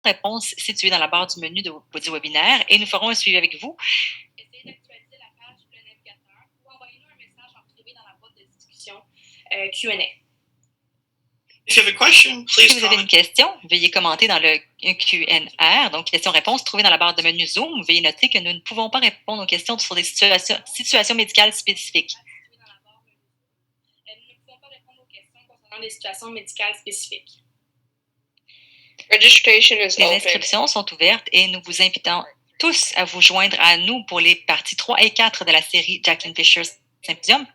réponses situées dans la barre du menu du webinaire et nous ferons un suivi avec vous. Essayez d'actualiser la page sur le navigateur ou envoyez-nous un message en privé dans la boîte de discussion Q&A. Si vous avez une question, veuillez commenter dans le Q&R, donc questions-réponses trouvées dans la barre de menu Zoom. Veuillez noter que nous ne pouvons pas répondre aux questions sur des situations médicales spécifiques. Nous ne pouvons pas répondre aux questions concernant des situations médicales spécifiques. Les inscriptions sont ouvertes et nous vous invitons tous à vous joindre à nous pour les parties 3 et 4 de la série Jacqueline Fisher Symposium,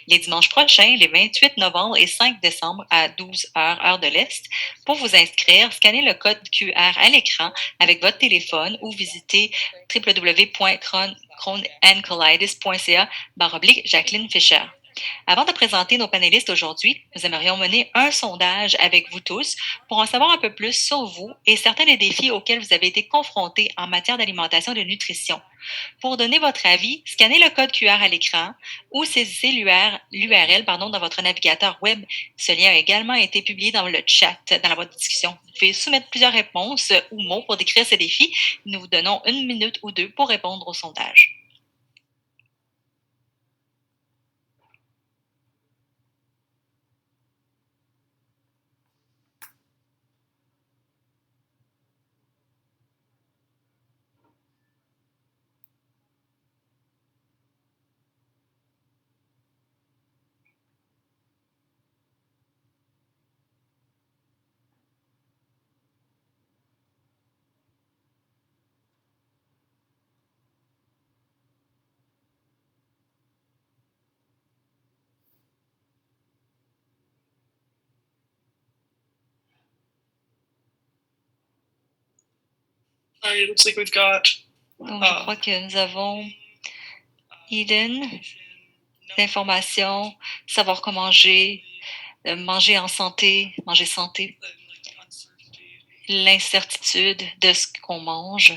les dimanches prochains, les 28 novembre et 5 décembre à 12 h, heure de l'Est. Pour vous inscrire, scannez le code QR à l'écran avec votre téléphone ou visitez www.crohnandcolitis.ca/Jacqueline Fisher. Avant de présenter nos panélistes aujourd'hui, nous aimerions mener un sondage avec vous tous pour en savoir un peu plus sur vous et certains des défis auxquels vous avez été confrontés en matière d'alimentation et de nutrition. Pour donner votre avis, scannez le code QR à l'écran ou saisissez l'URL dans votre navigateur web. Ce lien a également été publié dans le chat, dans la boîte de discussion. Vous pouvez soumettre plusieurs réponses ou mots pour décrire ces défis. Nous vous donnons 1 minute ou 2 pour répondre au sondage. It looks like we've got. Donc, je crois que nous avons Eden, l'information, savoir comment manger, manger en santé, manger santé, l'incertitude de ce qu'on mange.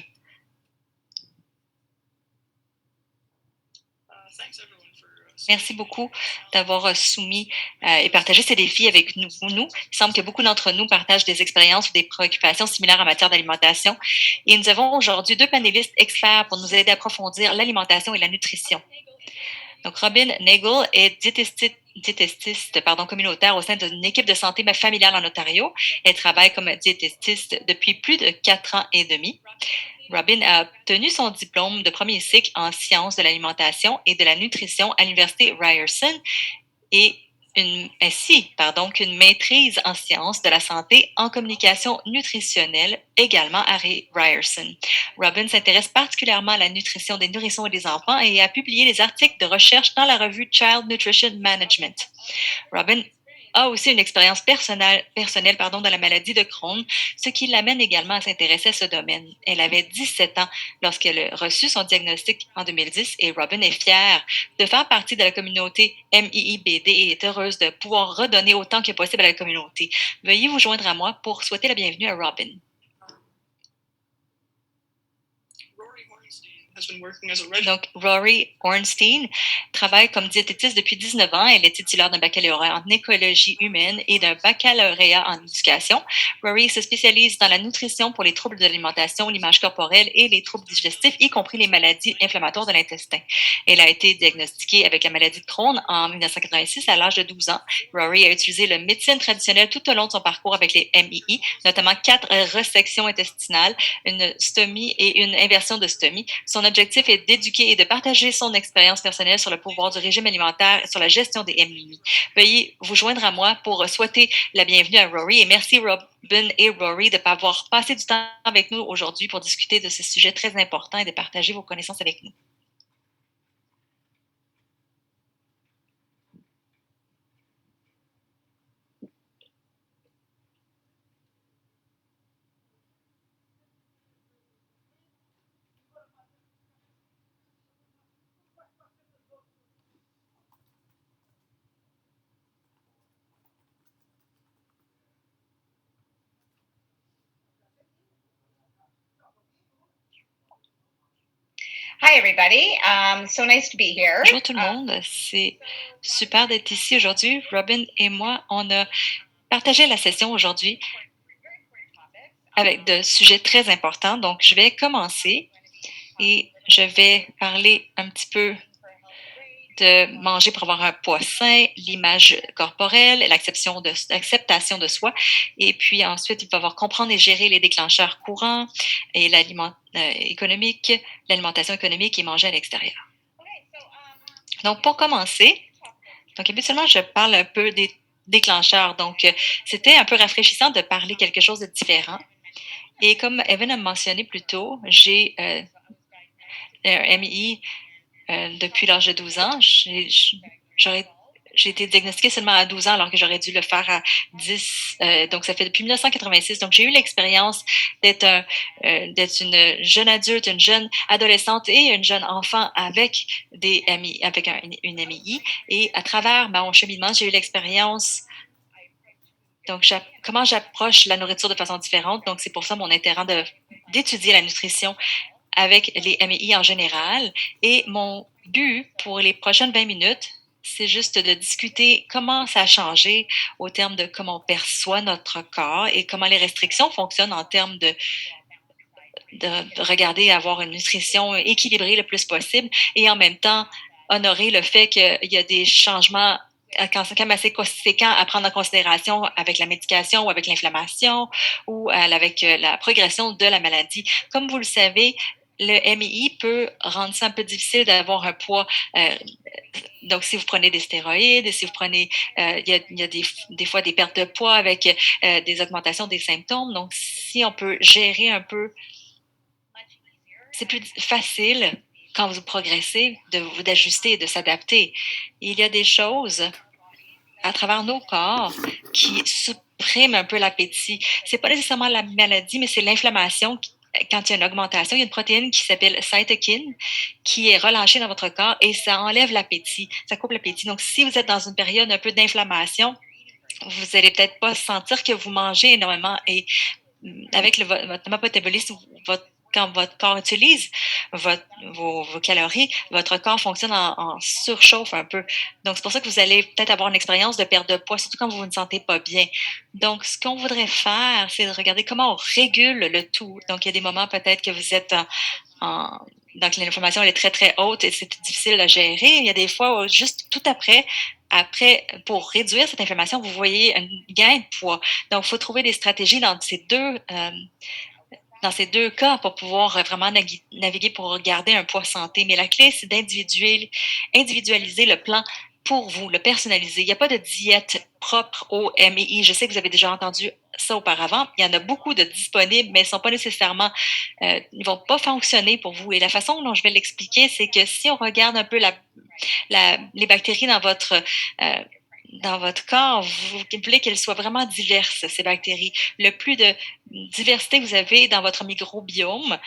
Merci beaucoup d'avoir soumis et partagé ces défis avec nous. Il semble que beaucoup d'entre nous partagent des expériences ou des préoccupations similaires en matière d'alimentation. Et nous avons aujourd'hui 2 panélistes experts pour nous aider à approfondir l'alimentation et la nutrition. Donc, Robin Nagel est diététiste communautaire au sein d'une équipe de santé familiale en Ontario. Elle travaille comme diététiste depuis plus de 4 ans et demi. Robin a obtenu son diplôme de premier cycle en sciences de l'alimentation et de la nutrition à l'Université Ryerson et qu'une maîtrise en sciences de la santé en communication nutritionnelle également à Ryerson. Robin s'intéresse particulièrement à la nutrition des nourrissons et des enfants et a publié des articles de recherche dans la revue Child Nutrition Management. Robin a aussi une expérience personnelle dans la maladie de Crohn, ce qui l'amène également à s'intéresser à ce domaine. Elle avait 17 ans lorsqu'elle a reçu son diagnostic en 2010 et Robin est fière de faire partie de la communauté MIIBD et est heureuse de pouvoir redonner autant que possible à la communauté. Veuillez vous joindre à moi pour souhaiter la bienvenue à Robin. Donc, Rory Ornstein travaille comme diététiste depuis 19 ans. Elle est titulaire d'un baccalauréat en écologie humaine et d'un baccalauréat en éducation. Rory se spécialise dans la nutrition pour les troubles de l'alimentation, l'image corporelle et les troubles digestifs, y compris les maladies inflammatoires de l'intestin. Elle a été diagnostiquée avec la maladie de Crohn en 1986 à l'âge de 12 ans. Rory a utilisé la médecine traditionnelle tout au long de son parcours avec les MII, notamment 4 resections intestinales, une stomie et une inversion de stomie. Son objectif est d'éduquer et de partager son expérience personnelle sur le pouvoir du régime alimentaire et sur la gestion des MII. Veuillez vous joindre à moi pour souhaiter la bienvenue à Rory et merci Robin et Rory de avoir passé du temps avec nous aujourd'hui pour discuter de ce sujet très important et de partager vos connaissances avec nous. Hi everybody, so nice to be here. Bonjour tout le monde, c'est super d'être ici aujourd'hui. Robin et moi, on a partagé la session aujourd'hui avec de sujets très importants. Donc, je vais commencer et je vais parler un petit peu de manger pour avoir un poids sain, l'image corporelle, l'acceptation de soi. Et puis ensuite, il va falloir comprendre et gérer les déclencheurs courants et l'alimentation économique et manger à l'extérieur. Donc, pour commencer, donc habituellement, je parle un peu des déclencheurs. Donc, c'était un peu rafraîchissant de parler quelque chose de différent. Et comme Evan a mentionné plus tôt, j'ai un MI depuis l'âge de 12 ans. J'ai été diagnostiquée seulement à 12 ans alors que j'aurais dû le faire à 10. Donc, ça fait depuis 1986. Donc, j'ai eu l'expérience d'être une jeune adulte, une jeune adolescente et une jeune enfant avec une MI. Et à travers mon cheminement, j'ai eu l'expérience. Donc, comment j'approche la nourriture de façon différente. Donc, c'est pour ça mon intérêt d'étudier la nutrition avec les MI en général. Et mon but pour les prochaines 20 minutes, c'est juste de discuter comment ça a changé au terme de comment on perçoit notre corps et comment les restrictions fonctionnent en termes de regarder avoir une nutrition équilibrée le plus possible et en même temps honorer le fait qu'il y a des changements quand même assez conséquents à prendre en considération avec la médication ou avec l'inflammation ou avec la progression de la maladie. Comme vous le savez, le MI peut rendre ça un peu difficile d'avoir un poids. Donc, si vous prenez des stéroïdes, si vous prenez, il y a des fois des pertes de poids avec des augmentations des symptômes. Donc, si on peut gérer un peu, c'est plus facile quand vous progressez d'ajuster et de s'adapter. Il y a des choses à travers nos corps qui suppriment un peu l'appétit. C'est pas nécessairement la maladie, mais c'est l'inflammation. Quand il y a une augmentation, il y a une protéine qui s'appelle cytokine qui est relâchée dans votre corps et ça enlève l'appétit, ça coupe l'appétit. Donc, si vous êtes dans une période un peu d'inflammation, vous n'allez peut-être pas sentir que vous mangez énormément et avec votre métabolisme, quand votre corps utilise vos calories, votre corps fonctionne en surchauffe un peu. Donc, c'est pour ça que vous allez peut-être avoir une expérience de perte de poids, surtout quand vous ne sentez pas bien. Donc, ce qu'on voudrait faire, c'est de regarder comment on régule le tout. Donc, il y a des moments peut-être que vous êtes donc, l'inflammation elle est très, très haute et c'est difficile à gérer. Il y a des fois, juste tout après, pour réduire cette inflammation, vous voyez un gain de poids. Donc, il faut trouver des stratégies dans ces deux cas pour pouvoir vraiment naviguer pour garder un poids santé. Mais la clé, c'est d'individualiser le plan pour vous, le personnaliser. Il n'y a pas de diète propre au MI. Je sais que vous avez déjà entendu ça auparavant. Il y en a beaucoup de disponibles, mais ils ne sont pas nécessairement, ils vont pas fonctionner pour vous. Et la façon dont je vais l'expliquer, c'est que si on regarde un peu les bactéries dans votre corps, vous voulez qu'elles soient vraiment diverses, ces bactéries. Le plus de diversité que vous avez dans votre microbiome,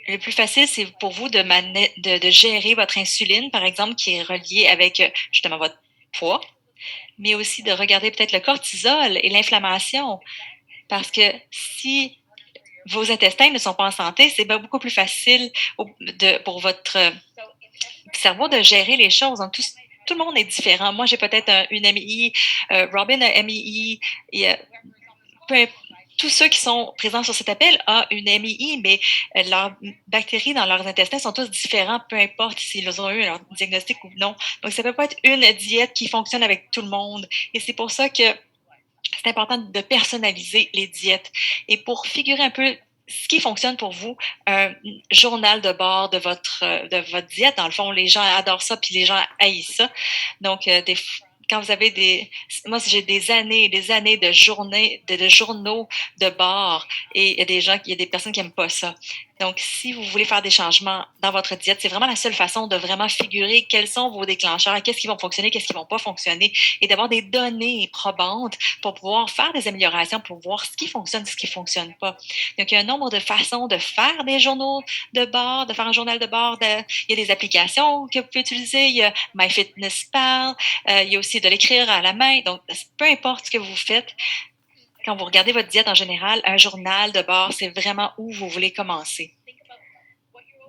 le plus facile, c'est pour vous de gérer votre insuline, par exemple, qui est reliée avec justement votre poids, mais aussi de regarder peut-être le cortisol et l'inflammation. Parce que si vos intestins ne sont pas en santé, c'est beaucoup plus facile pour votre cerveau de gérer les choses. Donc, tout le monde est différent. Moi, j'ai peut-être une MI, Robin a MI, tous ceux qui sont présents sur cet appel ont une MI, mais leurs bactéries dans leurs intestins sont tous différents, peu importe s'ils ont eu leur diagnostic ou non. Donc, ça ne peut pas être une diète qui fonctionne avec tout le monde. Et c'est pour ça que c'est important de personnaliser les diètes. Et pour figurer un peu ce qui fonctionne pour vous, un journal de bord de votre diète. Dans le fond, les gens adorent ça, puis les gens haïssent ça. Donc, quand vous avez moi, j'ai des années et des années de journaux de bord, et il y a des personnes qui n'aiment pas ça. Donc, si vous voulez faire des changements dans votre diète, c'est vraiment la seule façon de vraiment figurer quels sont vos déclencheurs, qu'est-ce qui va fonctionner, qu'est-ce qui ne va pas fonctionner, et d'avoir des données probantes pour pouvoir faire des améliorations, pour voir ce qui fonctionne, ce qui ne fonctionne pas. Donc, il y a un nombre de façons de faire des journaux de bord, de faire un journal de bord. Il y a des applications que vous pouvez utiliser. Il y a MyFitnessPal. Il y a aussi de l'écrire à la main. Donc, peu importe ce que vous faites, quand vous regardez votre diète en général, un journal de bord, c'est vraiment où vous voulez commencer.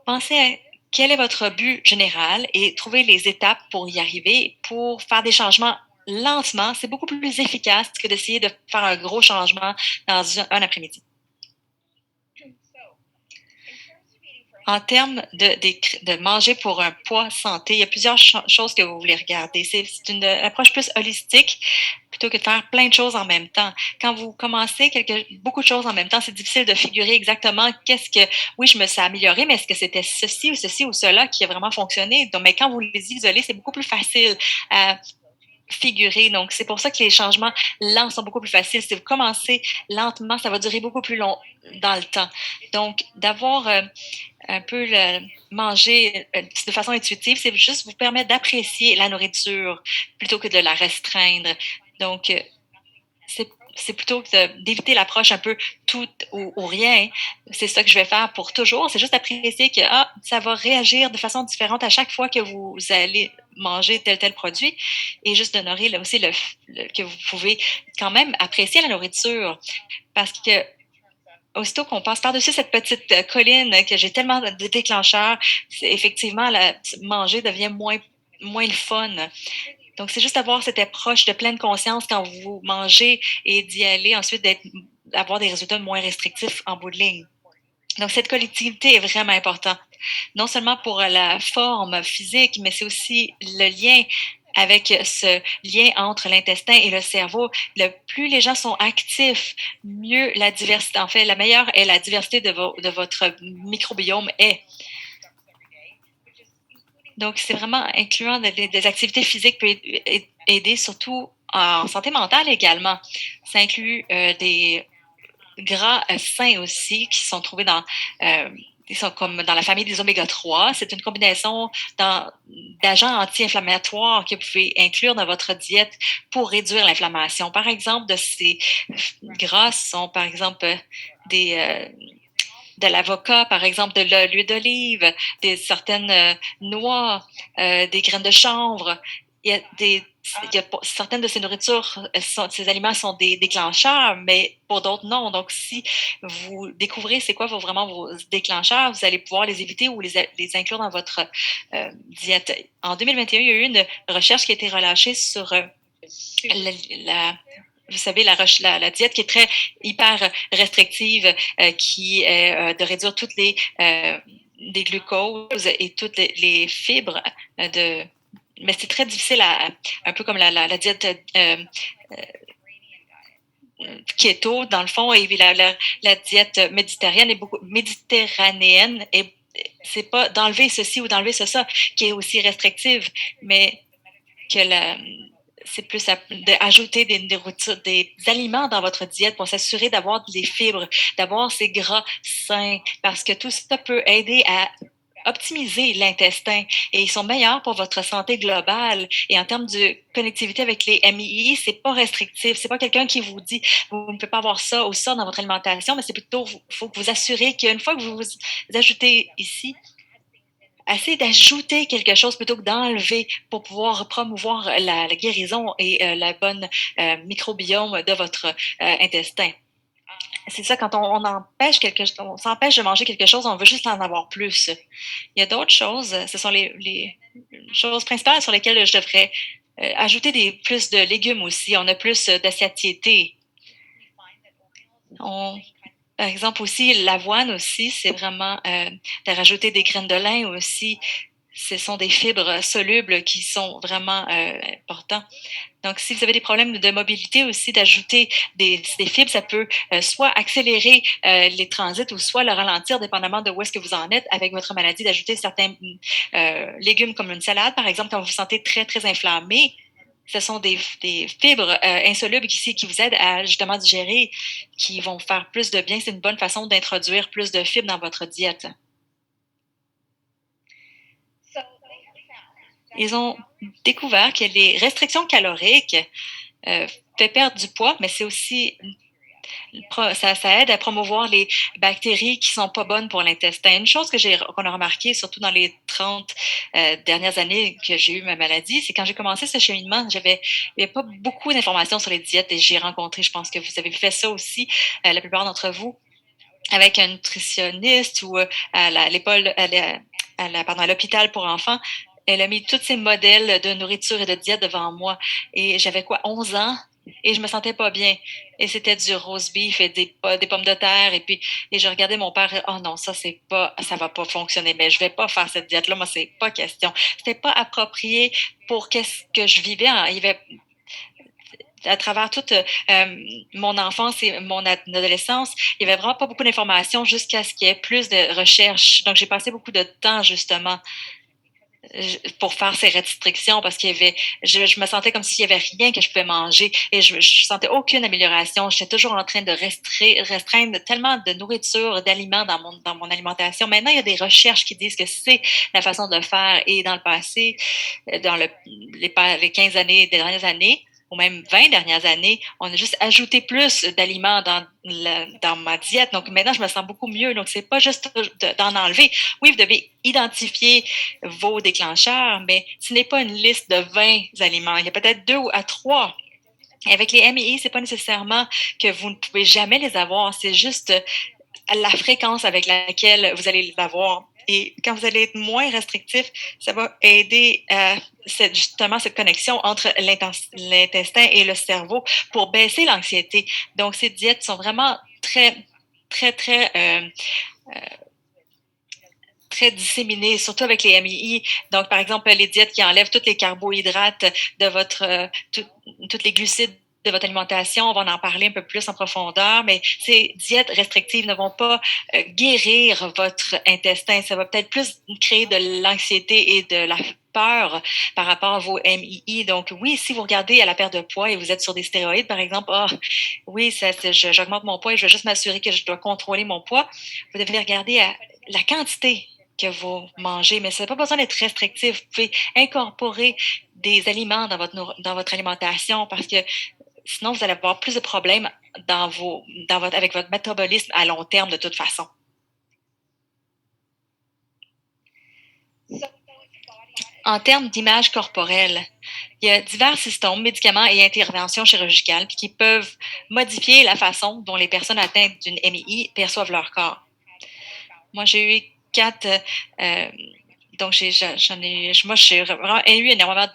Pensez à quel est votre but général et trouvez les étapes pour y arriver, pour faire des changements lentement, c'est beaucoup plus efficace que d'essayer de faire un gros changement dans un après-midi. En termes de manger pour un poids santé, il y a plusieurs choses que vous voulez regarder. C'est une approche plus holistique plutôt que de faire plein de choses en même temps. Quand vous commencez beaucoup de choses en même temps, c'est difficile de figurer exactement oui, je me suis améliorée, mais est-ce que c'était ceci ou cela qui a vraiment fonctionné? Donc, mais quand vous les isolez, c'est beaucoup plus facile à figurer. Donc, c'est pour ça que les changements lents sont beaucoup plus faciles. Si vous commencez lentement, ça va durer beaucoup plus long dans le temps. Donc, d'avoir un peu manger de façon intuitive, c'est juste vous permettre d'apprécier la nourriture plutôt que de la restreindre. Donc, c'est plutôt d'éviter l'approche un peu tout ou rien. C'est ça que je vais faire pour toujours. C'est juste apprécier que ça va réagir de façon différente à chaque fois que vous allez manger tel produit et juste d'honorer là aussi que vous pouvez quand même apprécier la nourriture parce que aussitôt qu'on passe par-dessus cette petite colline que j'ai tellement de déclencheurs, effectivement, manger devient moins le fun. Donc, c'est juste d'avoir cette approche de pleine conscience quand vous mangez et d'y aller ensuite d'avoir des résultats moins restrictifs en bout de ligne. Donc, cette collectivité est vraiment importante, non seulement pour la forme physique, mais c'est aussi le lien avec ce lien entre l'intestin et le cerveau. Plus les gens sont actifs, mieux la diversité, en fait, la meilleure est la diversité de votre microbiome est. Donc, c'est vraiment incluant des activités physiques peut aider, surtout en santé mentale également. Ça inclut des gras sains aussi qui sont trouvés ils sont comme dans la famille des oméga 3. C'est une combinaison d'agents anti-inflammatoires que vous pouvez inclure dans votre diète pour réduire l'inflammation. Par exemple, de ces gras sont, par exemple, de l'avocat, par exemple, de l'huile d'olive, certaines noix, des graines de chanvre. Il y a certaines de ces nourritures, ces aliments sont des déclencheurs, mais pour d'autres, non. Donc, si vous découvrez c'est quoi vraiment vos déclencheurs, vous allez pouvoir les éviter ou les inclure dans votre diète. En 2021, il y a eu une recherche qui a été relâchée sur vous savez, la diète qui est très hyper restrictive, qui est de réduire toutes des glucoses et toutes les fibres mais c'est très difficile un peu comme la diète keto, dans le fond, et la diète méditerranéenne, et c'est pas d'enlever ceci ou d'enlever ça qui est aussi restrictive, mais que c'est plus d'ajouter des aliments dans votre diète pour s'assurer d'avoir des fibres, d'avoir ces gras sains, parce que tout ça peut aider à optimiser l'intestin et ils sont meilleurs pour votre santé globale. Et en termes de connectivité avec les MII, c'est pas restrictif. C'est pas quelqu'un qui vous dit vous ne pouvez pas avoir ça ou ça dans votre alimentation, mais c'est plutôt faut que vous assurez qu'une fois que vous ajoutez ici, essayez d'ajouter quelque chose plutôt que d'enlever pour pouvoir promouvoir la guérison et la bonne microbiome de votre intestin. C'est ça, quand on s'empêche de manger quelque chose, on veut juste en avoir plus. Il y a d'autres choses, ce sont les choses principales sur lesquelles je devrais ajouter plus de légumes aussi. On a plus de satiété. Par exemple aussi, l'avoine aussi, c'est vraiment de rajouter des graines de lin aussi. Ce sont des fibres solubles qui sont vraiment importants. Donc, si vous avez des problèmes de mobilité aussi, d'ajouter des fibres, ça peut soit accélérer les transits ou soit le ralentir, dépendamment de où est-ce que vous en êtes avec votre maladie, d'ajouter certains légumes comme une salade, par exemple, quand vous vous sentez très, très inflammé. Ce sont des fibres insolubles qui vous aident à justement digérer, qui vont faire plus de bien. C'est une bonne façon d'introduire plus de fibres dans votre diète. Ils ont découvert que les restrictions caloriques fait perdre du poids, mais c'est aussi ça aide à promouvoir les bactéries qui sont pas bonnes pour l'intestin. Une chose qu'on a remarqué, surtout dans les 30 dernières années que j'ai eu ma maladie, c'est quand j'ai commencé ce cheminement, il n'y avait pas beaucoup d'informations sur les diètes et j'ai rencontré, je pense que vous avez fait ça aussi, la plupart d'entre vous, avec un nutritionniste ou à l'hôpital pour enfants. elle a mis tous ces modèles de nourriture et de diète devant moi. Et j'avais quoi, 11 ans? Et je me sentais pas bien. Et c'était du roast beef et des pommes de terre. Et je regardais mon père, oh non, ça va pas fonctionner. Mais je vais pas faire cette diète-là. Moi, c'est pas question. C'était pas approprié pour qu'est-ce que je vivais. Il y avait à travers toute mon enfance et mon adolescence, il n'y avait vraiment pas beaucoup d'informations jusqu'à ce qu'il y ait plus de recherches. Donc, j'ai passé beaucoup de temps, justement, pour faire ces restrictions parce je me sentais comme s'il n'y avait rien que je pouvais manger et je sentais aucune amélioration. J'étais toujours en train de restreindre tellement de nourriture, d'aliments dans mon alimentation. Maintenant, il y a des recherches qui disent que c'est la façon de faire et dans le passé, dans les 15 années, des dernières années, ou même 20 dernières années, on a juste ajouté plus d'aliments dans ma diète. Donc maintenant, je me sens beaucoup mieux. Donc, c'est pas juste d'en enlever. Oui, vous devez identifier vos déclencheurs, mais ce n'est pas une liste de 20 aliments. Il y a peut-être 2 à 3. Avec les MI, c'est pas nécessairement que vous ne pouvez jamais les avoir. C'est juste la fréquence avec laquelle vous allez les avoir. Et quand vous allez être moins restrictif, ça va aider justement cette connexion entre l'intestin et le cerveau pour baisser l'anxiété. Donc, ces diètes sont vraiment très, très, très très disséminées, surtout avec les MII. Donc, par exemple, les diètes qui enlèvent tous les carbohydrates de tous les glucides de votre alimentation, on va en parler un peu plus en profondeur, mais ces diètes restrictives ne vont pas guérir votre intestin. Ça va peut-être plus créer de l'anxiété et de la peur par rapport à vos MII. Donc, oui, si vous regardez à la perte de poids et vous êtes sur des stéroïdes, par exemple, oui, j'augmente mon poids et je veux juste m'assurer que je dois contrôler mon poids, vous devez regarder à la quantité que vous mangez, mais ça n'a pas besoin d'être restrictif. Vous pouvez incorporer des aliments dans votre alimentation parce que sinon, vous allez avoir plus de problèmes avec votre métabolisme à long terme de toute façon. En termes d'image corporelle, il y a divers systèmes, médicaments et interventions chirurgicales qui peuvent modifier la façon dont les personnes atteintes d'une MI perçoivent leur corps. Moi, j'ai eu 4. Donc, moi, j'ai vraiment eu énormément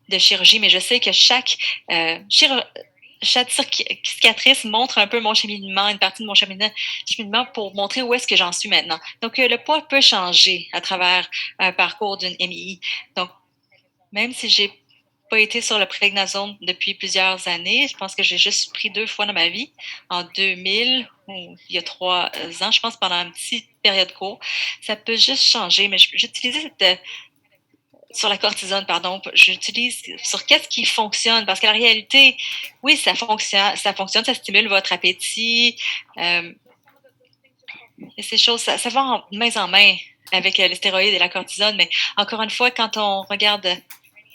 de chirurgie, mais je sais que chaque cicatrice montre un peu mon cheminement, une partie de mon cheminement pour montrer où est-ce que j'en suis maintenant. Donc, le poids peut changer à travers un parcours d'une MI. Donc, même si j'ai pas été sur le prednisone depuis plusieurs années, je pense que j'ai juste pris 2 fois dans ma vie, en 2000 ou il y a 3 ans, je pense pendant une petite période courte. Ça peut juste changer, mais j'utilisais sur la cortisone, pardon, j'utilise sur qu'est-ce qui fonctionne, parce que la réalité, oui, ça fonctionne, ça stimule votre appétit, et ces choses, ça va en main avec les stéroïdes et la cortisone, mais encore une fois, quand on regarde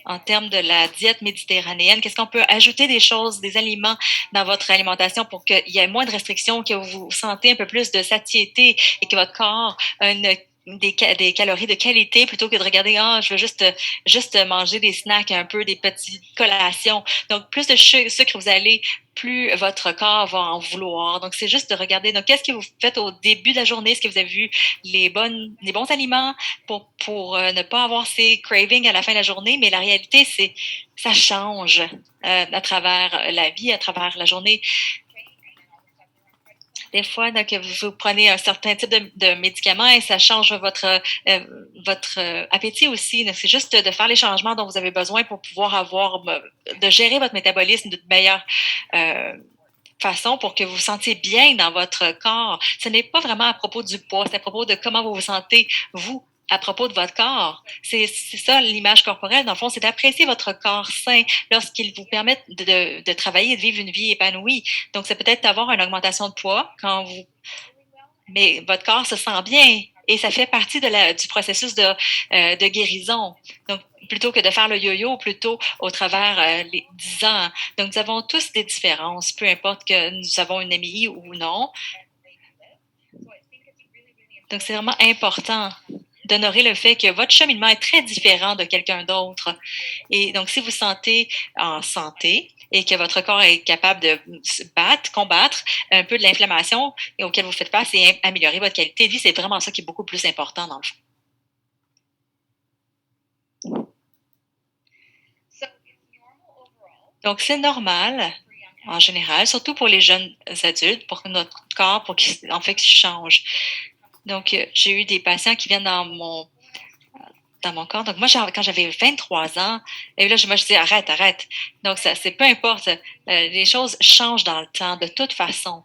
en termes de la diète méditerranéenne, qu'est-ce qu'on peut ajouter des choses, des aliments dans votre alimentation pour qu'il y ait moins de restrictions, que vous sentez un peu plus de satiété et que votre corps a des calories de qualité plutôt que de regarder, je veux juste manger des snacks un peu, des petites collations. Donc, plus de sucre vous allez, plus votre corps va en vouloir. Donc, c'est juste de regarder. Donc, qu'est-ce que vous faites au début de la journée? Est-ce que vous avez vu les bons aliments pour ne pas avoir ces cravings à la fin de la journée? Mais la réalité, ça change à travers la vie, à travers la journée. Des fois, donc, vous prenez un certain type de médicament et ça change votre appétit aussi. C'est juste de faire les changements dont vous avez besoin pour pouvoir de gérer votre métabolisme de meilleure façon pour que vous vous sentiez bien dans votre corps. Ce n'est pas vraiment à propos du poids, c'est à propos de comment vous vous sentez, vous, à propos de votre corps. C'est ça l'image corporelle, dans le fond, c'est d'apprécier votre corps sain lorsqu'il vous permet de travailler et de vivre une vie épanouie. Donc, c'est peut-être d'avoir une augmentation de poids mais votre corps se sent bien et ça fait partie du processus de guérison. Donc, plutôt que de faire le yo-yo, plutôt au travers les 10 ans. Donc, nous avons tous des différences, peu importe que nous avons une MI ou non. Donc, c'est vraiment important d'honorer le fait que votre cheminement est très différent de quelqu'un d'autre. Et donc, si vous sentez en santé et que votre corps est capable de combattre un peu de l'inflammation auquel vous faites face et améliorer votre qualité de vie, c'est vraiment ça qui est beaucoup plus important dans le fond. Donc, c'est normal, en général, surtout pour les jeunes adultes, pour que notre corps, en fait, qu'il change. Donc, j'ai eu des patients qui viennent dans mon corps. Donc, moi, quand j'avais 23 ans, et là, moi, je dis arrête, arrête. Donc, ça, c'est peu importe. Les choses changent dans le temps, de toute façon.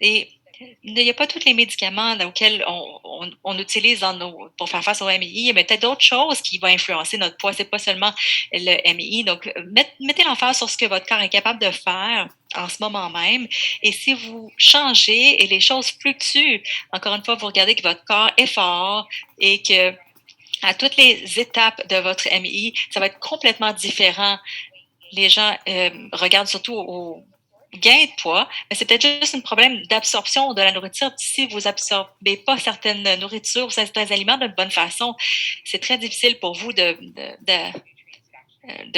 Et il n'y a pas tous les médicaments auxquels on utilise pour faire face au MI, mais peut-être d'autres choses qui vont influencer notre poids. C'est pas seulement le MI. Donc, mettez l'emphase sur ce que votre corps est capable de faire en ce moment même. Et si vous changez et les choses fluctuent, encore une fois, vous regardez que votre corps est fort et que à toutes les étapes de votre MI, ça va être complètement différent. Les gens regardent surtout au gain de poids, mais c'est peut-être juste un problème d'absorption de la nourriture. Si vous absorbez pas certaines nourritures ou certains aliments de bonne façon, c'est très difficile pour vous de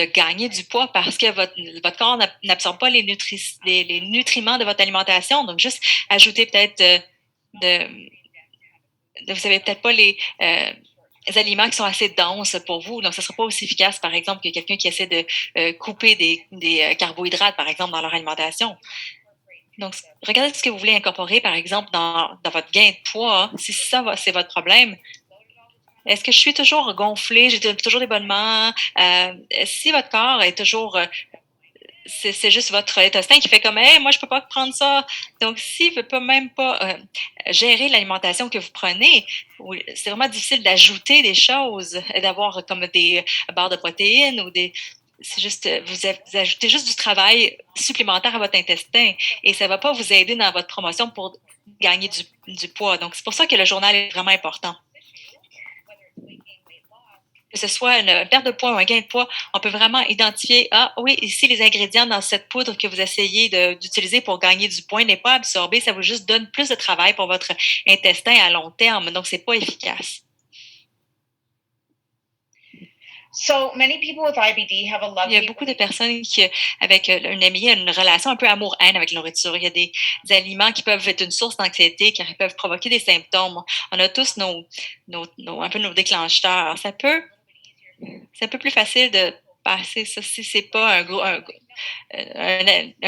gagner du poids parce que votre corps n'absorbe pas les nutriments de votre alimentation. Donc, juste ajouter peut-être vous savez peut-être pas les aliments qui sont assez denses pour vous. Donc, ce ne sera pas aussi efficace, par exemple, que quelqu'un qui essaie de couper des carbohydrates, par exemple, dans leur alimentation. Donc, regardez ce que vous voulez incorporer, par exemple, dans votre gain de poids. Si ça, c'est votre problème, est-ce que je suis toujours gonflée, j'ai toujours des bonnements? Si votre corps est toujours c'est juste votre intestin qui fait comme hey, moi je peux pas prendre ça. Donc s'il veut pas même pas gérer l'alimentation que vous prenez, c'est vraiment difficile d'ajouter des choses, d'avoir comme des barres de protéines ou c'est juste vous ajoutez juste du travail supplémentaire à votre intestin et ça va pas vous aider dans votre promotion pour gagner du poids. Donc c'est pour ça que le journal est vraiment important. Que ce soit une perte de poids ou un gain de poids, on peut vraiment identifier, ah oui, ici, les ingrédients dans cette poudre que vous essayez d'utiliser pour gagner du poids n'est pas absorbé, ça vous juste donne plus de travail pour votre intestin à long terme, donc c'est pas efficace. So many people with IBD have a Il y a lovely beaucoup de personnes qui, avec une amie, une relation un peu amour-haine avec la nourriture. Il y a des aliments qui peuvent être une source d'anxiété, qui peuvent provoquer des symptômes. On a tous un peu nos déclencheurs. C'est un peu plus facile de passer ça si c'est pas un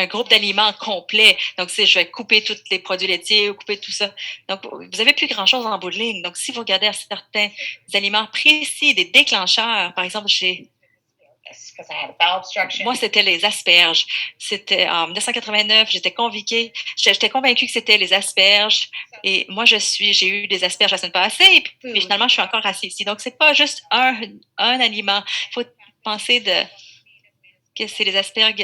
groupe d'aliments complet. Donc, je vais couper tous les produits laitiers ou couper tout ça. Donc, vous n'avez plus grand-chose en bout de ligne. Donc, si vous regardez à certains aliments précis, des déclencheurs, par exemple, moi, c'était les asperges. C'était en 1989, j'étais convaincue que c'était les asperges. Et moi, j'ai eu des asperges la semaine passée, et puis finalement, je suis encore assise ici. Donc, c'est pas juste un aliment. Il faut penser que c'est les asperges.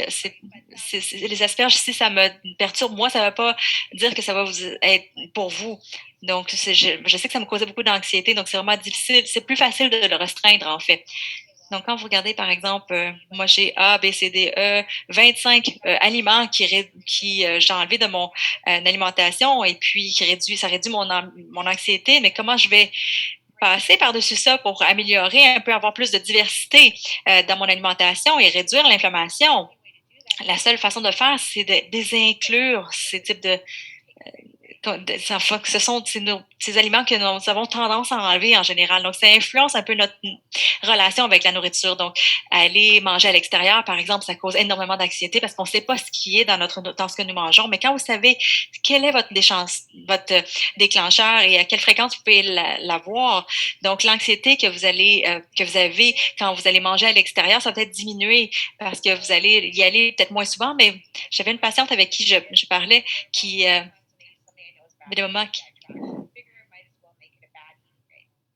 Les asperges, si ça me perturbe, moi, ça ne va pas dire que ça va vous être pour vous. Donc, je sais que ça me causait beaucoup d'anxiété, donc c'est vraiment difficile. C'est plus facile de le restreindre, en fait. Donc, quand vous regardez, par exemple, moi, j'ai A, B, C, D, E, 25 aliments qui j'ai enlevé de mon alimentation et puis ça réduit mon anxiété, mais comment je vais passer par-dessus ça pour améliorer un peu, avoir plus de diversité dans mon alimentation et réduire l'inflammation? La seule façon de le faire, c'est de désinclure ces types ce sont ces aliments que nous avons tendance à enlever en général. Donc, ça influence un peu notre relation avec la nourriture. Donc, aller manger à l'extérieur, par exemple, ça cause énormément d'anxiété parce qu'on ne sait pas ce qui est dans ce que nous mangeons. Mais quand vous savez quel est votre déclencheur et à quelle fréquence vous pouvez l'avoir, donc l'anxiété que vous avez quand vous allez manger à l'extérieur, ça va peut-être diminuer parce que vous allez y aller peut-être moins souvent. Mais j'avais une patiente avec qui je parlais qui des moments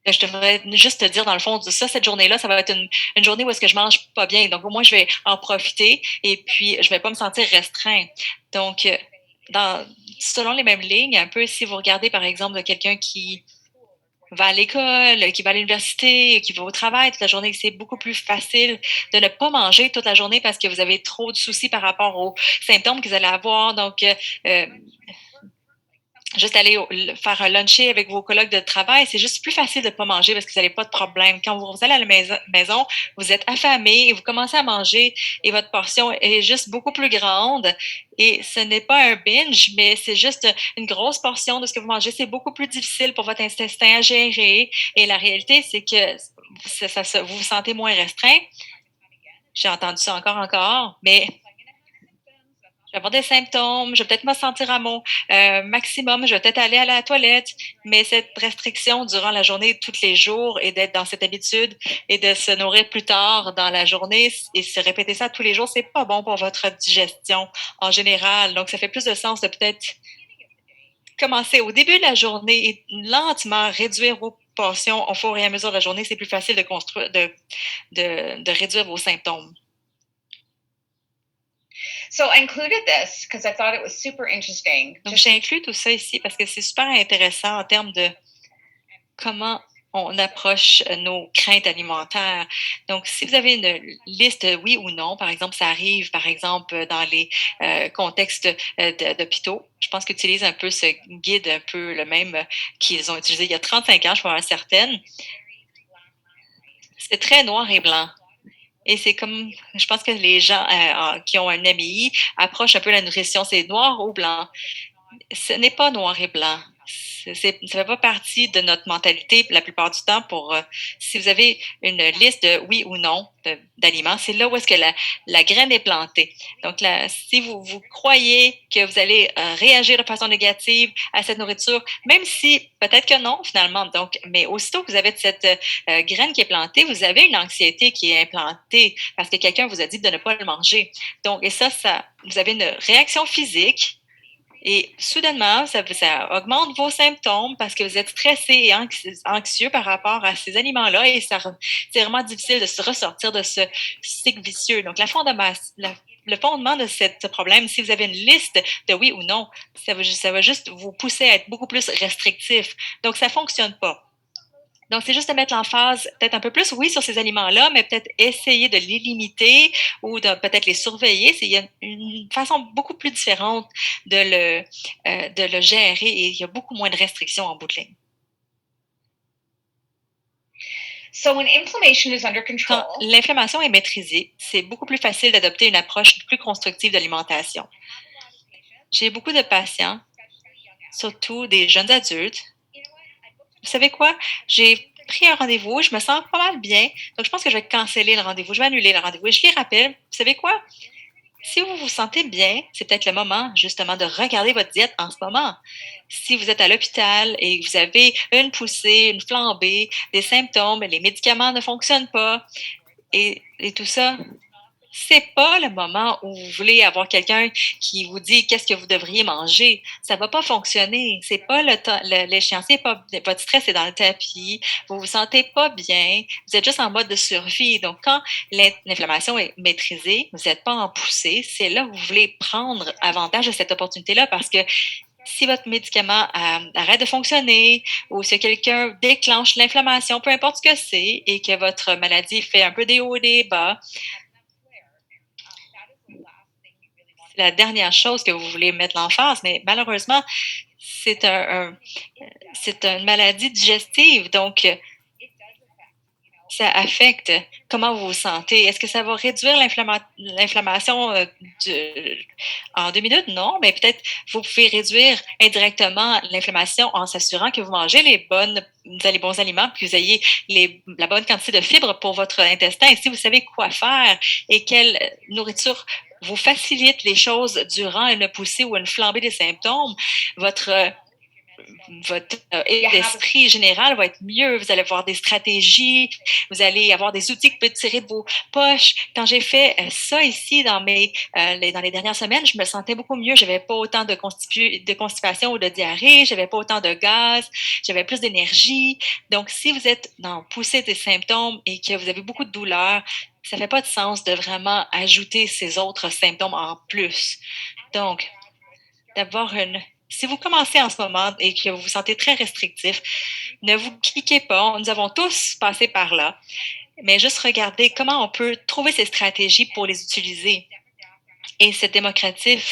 je devrais juste te dire, dans le fond, cette journée-là, ça va être une journée où est-ce que je mange pas bien. Donc, au moins, je vais en profiter et puis je vais pas me sentir restreint. Donc, selon les mêmes lignes, un peu, si vous regardez, par exemple, quelqu'un qui va à l'école, qui va à l'université, qui va au travail toute la journée, c'est beaucoup plus facile de ne pas manger toute la journée parce que vous avez trop de soucis par rapport aux symptômes que vous allez avoir. Donc, juste aller faire un luncher avec vos collègues de travail, c'est juste plus facile de ne pas manger parce que vous n'avez pas de problème. Quand vous allez à la maison, vous êtes affamé et vous commencez à manger et votre portion est juste beaucoup plus grande. Et ce n'est pas un binge, mais c'est juste une grosse portion de ce que vous mangez. C'est beaucoup plus difficile pour votre intestin à gérer. Et la réalité, c'est que vous vous sentez moins restreint. J'ai entendu ça encore, mais je vais avoir des symptômes, je vais peut-être me sentir à mon maximum, je vais peut-être aller à la toilette, mais cette restriction durant la journée, tous les jours, et d'être dans cette habitude et de se nourrir plus tard dans la journée et se répéter ça tous les jours, c'est pas bon pour votre digestion en général. Donc, ça fait plus de sens de peut-être commencer au début de la journée et lentement réduire vos portions au fur et à mesure de la journée. C'est plus facile de construire, de réduire vos symptômes. So I included this because I thought it was super interesting. Donc, j'ai inclus tout ça ici parce que c'est super intéressant en termes de comment on approche nos craintes alimentaires. Donc, si vous avez une liste oui ou non, par exemple, ça arrive, par exemple, dans les contextes d'hôpitaux. Je pense qu'ils utilisent un peu ce guide, un peu le même qu'ils ont utilisé il y a 35 ans, je suis pas certaine. C'est très noir et blanc. Et c'est comme, je pense que les gens qui ont un AMI approchent un peu la nutrition. C'est noir ou blanc. Ce n'est pas noir et blanc. Ça ne fait pas partie de notre mentalité la plupart du temps pour si vous avez une liste de oui ou non d'aliments, c'est là où est-ce que la graine est plantée. Donc, si vous croyez que vous allez réagir de façon négative à cette nourriture, même si peut-être que non finalement, donc, mais aussitôt que vous avez cette graine qui est plantée, vous avez une anxiété qui est implantée parce que quelqu'un vous a dit de ne pas le manger. Donc, et ça vous avez une réaction physique. Et soudainement, ça augmente vos symptômes parce que vous êtes stressé et anxieux par rapport à ces aliments-là et c'est vraiment difficile de se ressortir de ce cycle vicieux. Donc, le fondement de ce problème, si vous avez une liste de oui ou non, ça va juste vous pousser à être beaucoup plus restrictif. Donc, ça ne fonctionne pas. Donc, c'est juste de mettre l'emphase peut-être un peu plus, oui, sur ces aliments-là, mais peut-être essayer de les limiter ou de peut-être les surveiller. Il y a une façon beaucoup plus différente de le gérer et il y a beaucoup moins de restrictions en bout de ligne. So when inflammation is under control, quand l'inflammation est maîtrisée, c'est beaucoup plus facile d'adopter une approche plus constructive de l'alimentation. J'ai beaucoup de patients, surtout des jeunes adultes. Vous savez quoi? J'ai pris un rendez-vous, je me sens pas mal bien, donc je pense que je vais canceller le rendez-vous, je vais annuler le rendez-vous et je les rappelle. Vous savez quoi? Si vous vous sentez bien, c'est peut-être le moment justement de regarder votre diète en ce moment. Si vous êtes à l'hôpital et que vous avez une poussée, une flambée, des symptômes, les médicaments ne fonctionnent pas et tout ça, c'est pas le moment où vous voulez avoir quelqu'un qui vous dit qu'est-ce que vous devriez manger. Ça va pas fonctionner. C'est pas le temps, l'échéancier, votre stress est dans le tapis. Vous vous sentez pas bien. Vous êtes juste en mode de survie. Donc, quand l'inflammation est maîtrisée, vous n'êtes pas en poussée, c'est là que vous voulez prendre avantage de cette opportunité-là parce que si votre médicament arrête de fonctionner ou si quelqu'un déclenche l'inflammation, peu importe ce que c'est, et que votre maladie fait un peu des hauts et des bas, la dernière chose que vous voulez mettre l'emphase, mais malheureusement, c'est une maladie digestive, donc ça affecte comment vous vous sentez. Est-ce que ça va réduire l'inflammation en 2 minutes? Non, mais peut-être vous pouvez réduire indirectement l'inflammation en s'assurant que vous mangez les bons aliments, puis vous ayez la bonne quantité de fibres pour votre intestin. Et si vous savez quoi faire et quelle nourriture vous facilite les choses durant une poussée ou une flambée des symptômes, votre esprit général va être mieux. Vous allez avoir des stratégies, vous allez avoir des outils que vous pouvez tirer de vos poches. Quand j'ai fait ça ici dans les dernières semaines, je me sentais beaucoup mieux. J'avais pas autant de constipation ou de diarrhée, j'avais pas autant de gaz, j'avais plus d'énergie. Donc, si vous êtes dans poussée des symptômes et que vous avez beaucoup de douleur, ça fait pas de sens de vraiment ajouter ces autres symptômes en plus. Donc, si vous commencez en ce moment et que vous vous sentez très restrictif, ne vous cliquez pas. Nous avons tous passé par là. Mais juste regardez comment on peut trouver ces stratégies pour les utiliser. Et c'est démocratique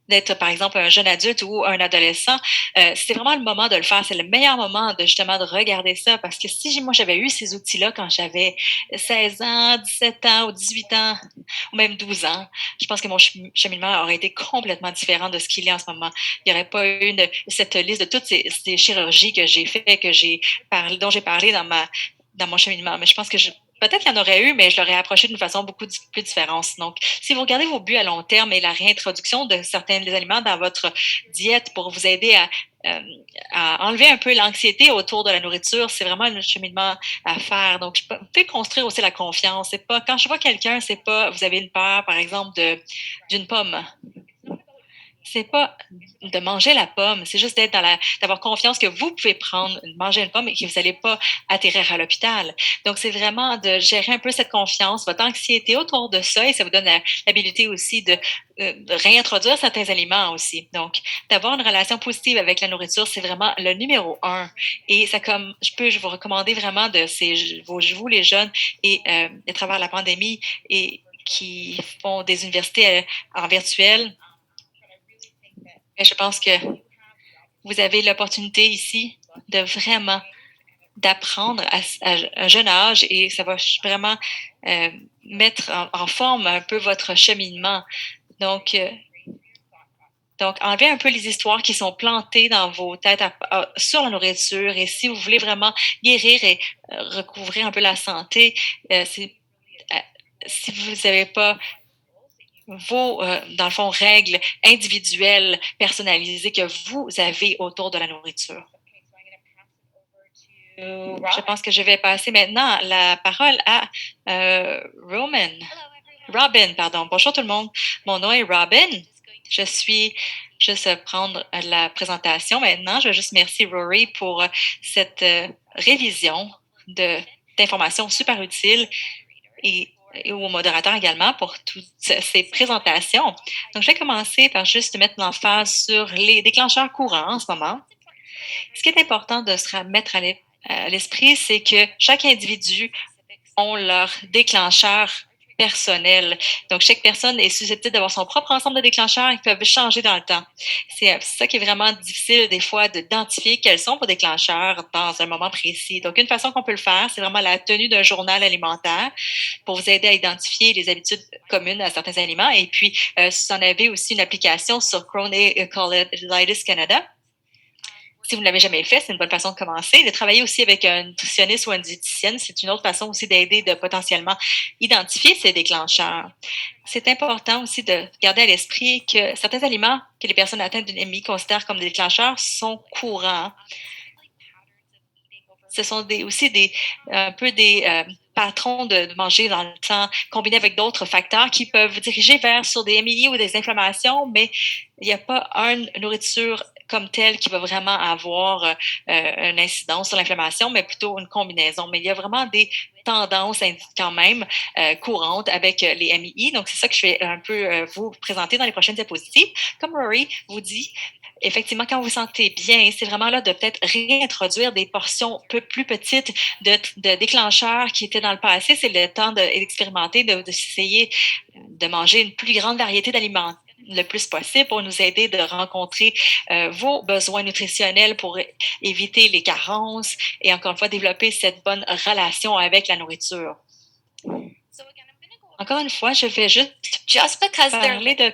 d'être, par exemple, un jeune adulte ou un adolescent. C'est vraiment le moment de le faire. C'est le meilleur moment de regarder ça. Parce que si moi, j'avais eu ces outils-là quand j'avais 16 ans, 17 ans ou 18 ans ou même 12 ans, je pense que mon cheminement aurait été complètement différent de ce qu'il est en ce moment. Il n'y aurait pas eu cette liste de toutes ces chirurgies que j'ai fait, dont j'ai parlé dans mon cheminement. Mais je pense que peut-être qu'il y en aurait eu, mais je l'aurais approché d'une façon beaucoup plus différente. Donc, si vous regardez vos buts à long terme et la réintroduction de certains des aliments dans votre diète pour vous aider à enlever un peu l'anxiété autour de la nourriture, c'est vraiment un cheminement à faire. Donc, vous pouvez construire aussi la confiance. C'est pas quand je vois quelqu'un, c'est pas vous avez une peur, par exemple, d'une pomme. C'est pas de manger la pomme, c'est juste d'avoir confiance que vous pouvez manger une pomme et que vous n'allez pas atterrir à l'hôpital. Donc, c'est vraiment de gérer un peu cette confiance, votre anxiété autour de ça et ça vous donne l'habilité aussi de réintroduire certains aliments aussi. Donc, d'avoir une relation positive avec la nourriture, c'est vraiment le numéro 1. Et ça je vous recommander vraiment vous les jeunes et à travers la pandémie et qui font des universités en virtuel. Mais je pense que vous avez l'opportunité ici de vraiment d'apprendre à un jeune âge et ça va vraiment mettre en forme un peu votre cheminement. Donc, enlevez un peu les histoires qui sont plantées dans vos têtes sur la nourriture et si vous voulez vraiment guérir et recouvrir un peu la santé, si vous n'avez pas dans le fond, règles individuelles, personnalisées que vous avez autour de la nourriture. Je pense que je vais passer maintenant la parole à Robin, pardon. Bonjour tout le monde. Mon nom est Robin. Je suis juste prendre la présentation maintenant. Je veux juste remercier Rory pour cette révision d'informations super utiles et au modérateur également pour toutes ces présentations. Donc, je vais commencer par juste mettre l'emphase sur les déclencheurs courants en ce moment. Ce qui est important de se mettre à l'esprit, c'est que chaque individu a leur déclencheur personnel. Donc, chaque personne est susceptible d'avoir son propre ensemble de déclencheurs qui peuvent changer dans le temps. C'est ça qui est vraiment difficile des fois d'identifier quels sont vos déclencheurs dans un moment précis. Donc, une façon qu'on peut le faire, c'est vraiment la tenue d'un journal alimentaire pour vous aider à identifier les habitudes communes à certains aliments. Et puis, si vous en avez aussi une application sur Crohn et Colitis Canada, si vous ne l'avez jamais fait, c'est une bonne façon de commencer. De travailler aussi avec un nutritionniste ou une diététicienne, c'est une autre façon aussi d'aider de potentiellement identifier ces déclencheurs. C'est important aussi de garder à l'esprit que certains aliments que les personnes atteintes d'une MI considèrent comme des déclencheurs sont courants. Ce sont aussi un peu des patrons de manger dans le temps, combinés avec d'autres facteurs qui peuvent diriger sur des MI ou des inflammations, mais il n'y a pas une nourriture comme telle qui va vraiment avoir une incidence sur l'inflammation, mais plutôt une combinaison. Mais il y a vraiment des tendances quand même courantes avec les MI. Donc, c'est ça que je vais un peu vous présenter dans les prochaines diapositives. Comme Rory vous dit, effectivement, quand vous vous sentez bien, c'est vraiment là de peut-être réintroduire des portions peu plus petites de déclencheurs qui étaient dans le passé. C'est le temps d'expérimenter, d'essayer de manger une plus grande variété d'aliments le plus possible pour nous aider de rencontrer vos besoins nutritionnels pour éviter les carences et encore une fois développer cette bonne relation avec la nourriture. Encore une fois, je vais juste parler de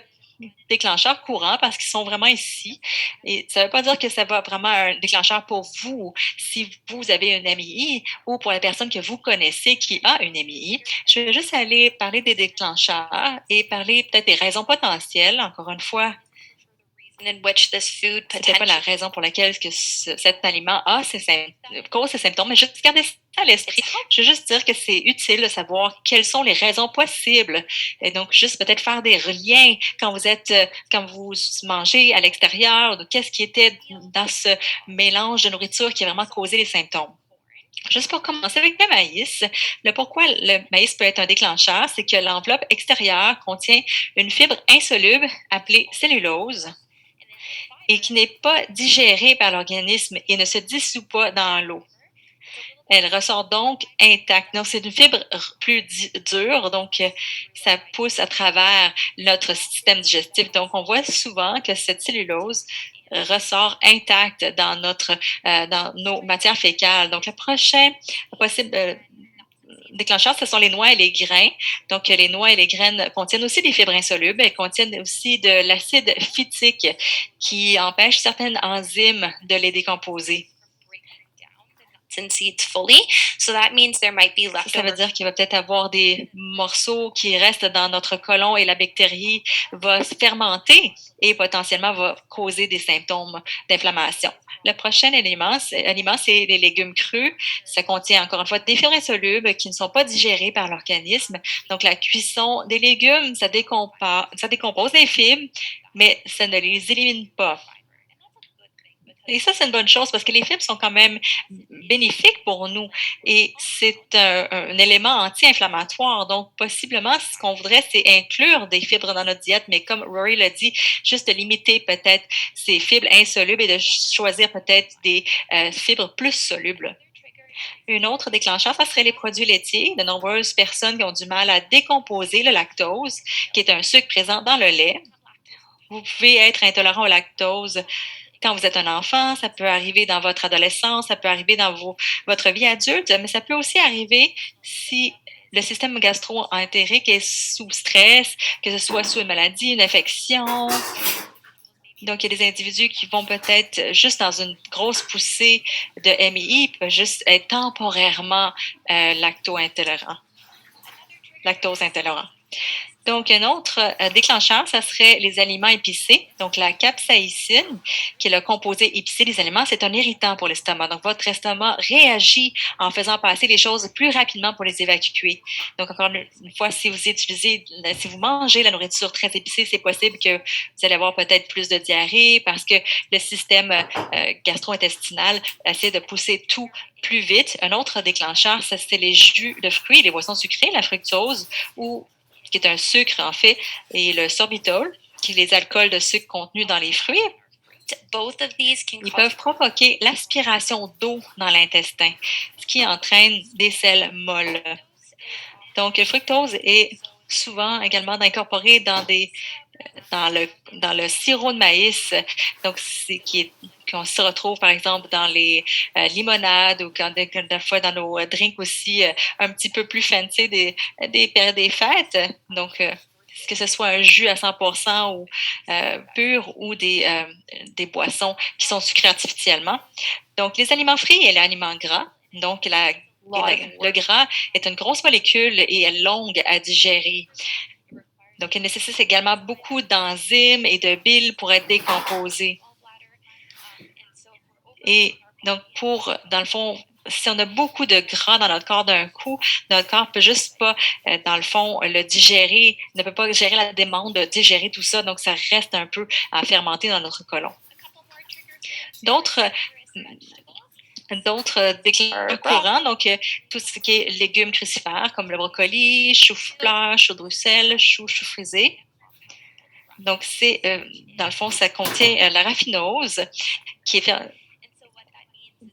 déclencheurs courants parce qu'ils sont vraiment ici. Et ça ne veut pas dire que ça va vraiment un déclencheur pour vous si vous avez une MI ou pour la personne que vous connaissez qui a une MI. Je vais juste aller parler des déclencheurs et parler peut-être des raisons potentielles. Encore une fois, c'était pas la raison pour laquelle cet aliment cause ces symptômes, mais juste garder ça à l'esprit. Je veux juste dire que c'est utile de savoir quelles sont les raisons possibles. Et donc, juste peut-être faire des liens quand vous mangez à l'extérieur, de qu'est-ce qui était dans ce mélange de nourriture qui a vraiment causé les symptômes. Juste pour commencer avec le maïs, pourquoi le maïs peut être un déclencheur, c'est que l'enveloppe extérieure contient une fibre insoluble appelée cellulose et qui n'est pas digérée par l'organisme et ne se dissout pas dans l'eau. Elle ressort donc intacte. Donc, c'est une fibre plus dure, donc ça pousse à travers notre système digestif. Donc, on voit souvent que cette cellulose ressort intacte dans nos matières fécales. Donc, le prochain possible déclencheurs, ce sont les noix et les grains. Donc, les noix et les graines contiennent aussi des fibres insolubles. Elles contiennent aussi de l'acide phytique qui empêche certaines enzymes de les décomposer. and seeds fully. So that means there might be Ça veut leftover. dire qu'il va peut-être avoir des morceaux qui restent dans notre côlon et la bactérie va se fermenter et potentiellement va causer des symptômes d'inflammation. Le prochain aliment, c'est les légumes crus. Ça contient encore une fois des fibres insolubles qui ne sont pas digérées par l'organisme. Donc, la cuisson des légumes, ça décompose les fibres, mais ça ne les élimine pas. Et ça, c'est une bonne chose parce que les fibres sont quand même bénéfiques pour nous et c'est un élément anti-inflammatoire. Donc, possiblement, ce qu'on voudrait, c'est inclure des fibres dans notre diète, mais comme Rory l'a dit, juste de limiter peut-être ces fibres insolubles et de choisir peut-être des fibres plus solubles. Une autre déclencheur, ça serait les produits laitiers. De nombreuses personnes qui ont du mal à décomposer le lactose, qui est un sucre présent dans le lait. Vous pouvez être intolérant au lactose quand vous êtes un enfant, ça peut arriver dans votre adolescence, ça peut arriver dans votre vie adulte, mais ça peut aussi arriver si le système gastro-entérique est sous stress, que ce soit sous une maladie, une infection. Donc, il y a des individus qui vont peut-être juste dans une grosse poussée de MI, peuvent juste être temporairement lactose intolérant. Donc, un autre déclencheur, ça serait les aliments épicés. Donc, la capsaïcine, qui est le composé épicé des aliments, c'est un irritant pour l'estomac. Donc, votre estomac réagit en faisant passer les choses plus rapidement pour les évacuer. Donc, encore une fois, si vous mangez la nourriture très épicée, c'est possible que vous allez avoir peut-être plus de diarrhée parce que le système gastro-intestinal essaie de pousser tout plus vite. Un autre déclencheur, ça, c'est les jus de fruits, les boissons sucrées, la fructose qui est un sucre en fait, et le sorbitol, qui est les alcools de sucre contenus dans les fruits. Both of these can Ils peuvent provoquer l'aspiration d'eau dans l'intestin, ce qui entraîne des selles molles. Donc, le fructose est souvent également incorporé dans le sirop de maïs, donc qu'on se retrouve par exemple dans les limonades ou des fois dans nos drinks aussi un petit peu plus fancy des périodes des fêtes. Donc, que ce soit un jus à 100% ou pur ou des boissons qui sont sucrées artificiellement. Donc, les aliments frits et les aliments gras. Donc, le gras est une grosse molécule et est longue à digérer. Donc, elle nécessite également beaucoup d'enzymes et de bile pour être décomposée. Et donc, dans le fond, si on a beaucoup de gras dans notre corps d'un coup, notre corps ne peut juste pas, dans le fond, le digérer, ne peut pas gérer la demande de digérer tout ça. Donc, ça reste un peu à fermenter dans notre côlon. D'autres déclencheurs courants, donc tout ce qui est légumes crucifères comme le brocoli, chou-fleur, chou de Bruxelles, chou frisé. Donc, dans le fond, ça contient la raffinose qui est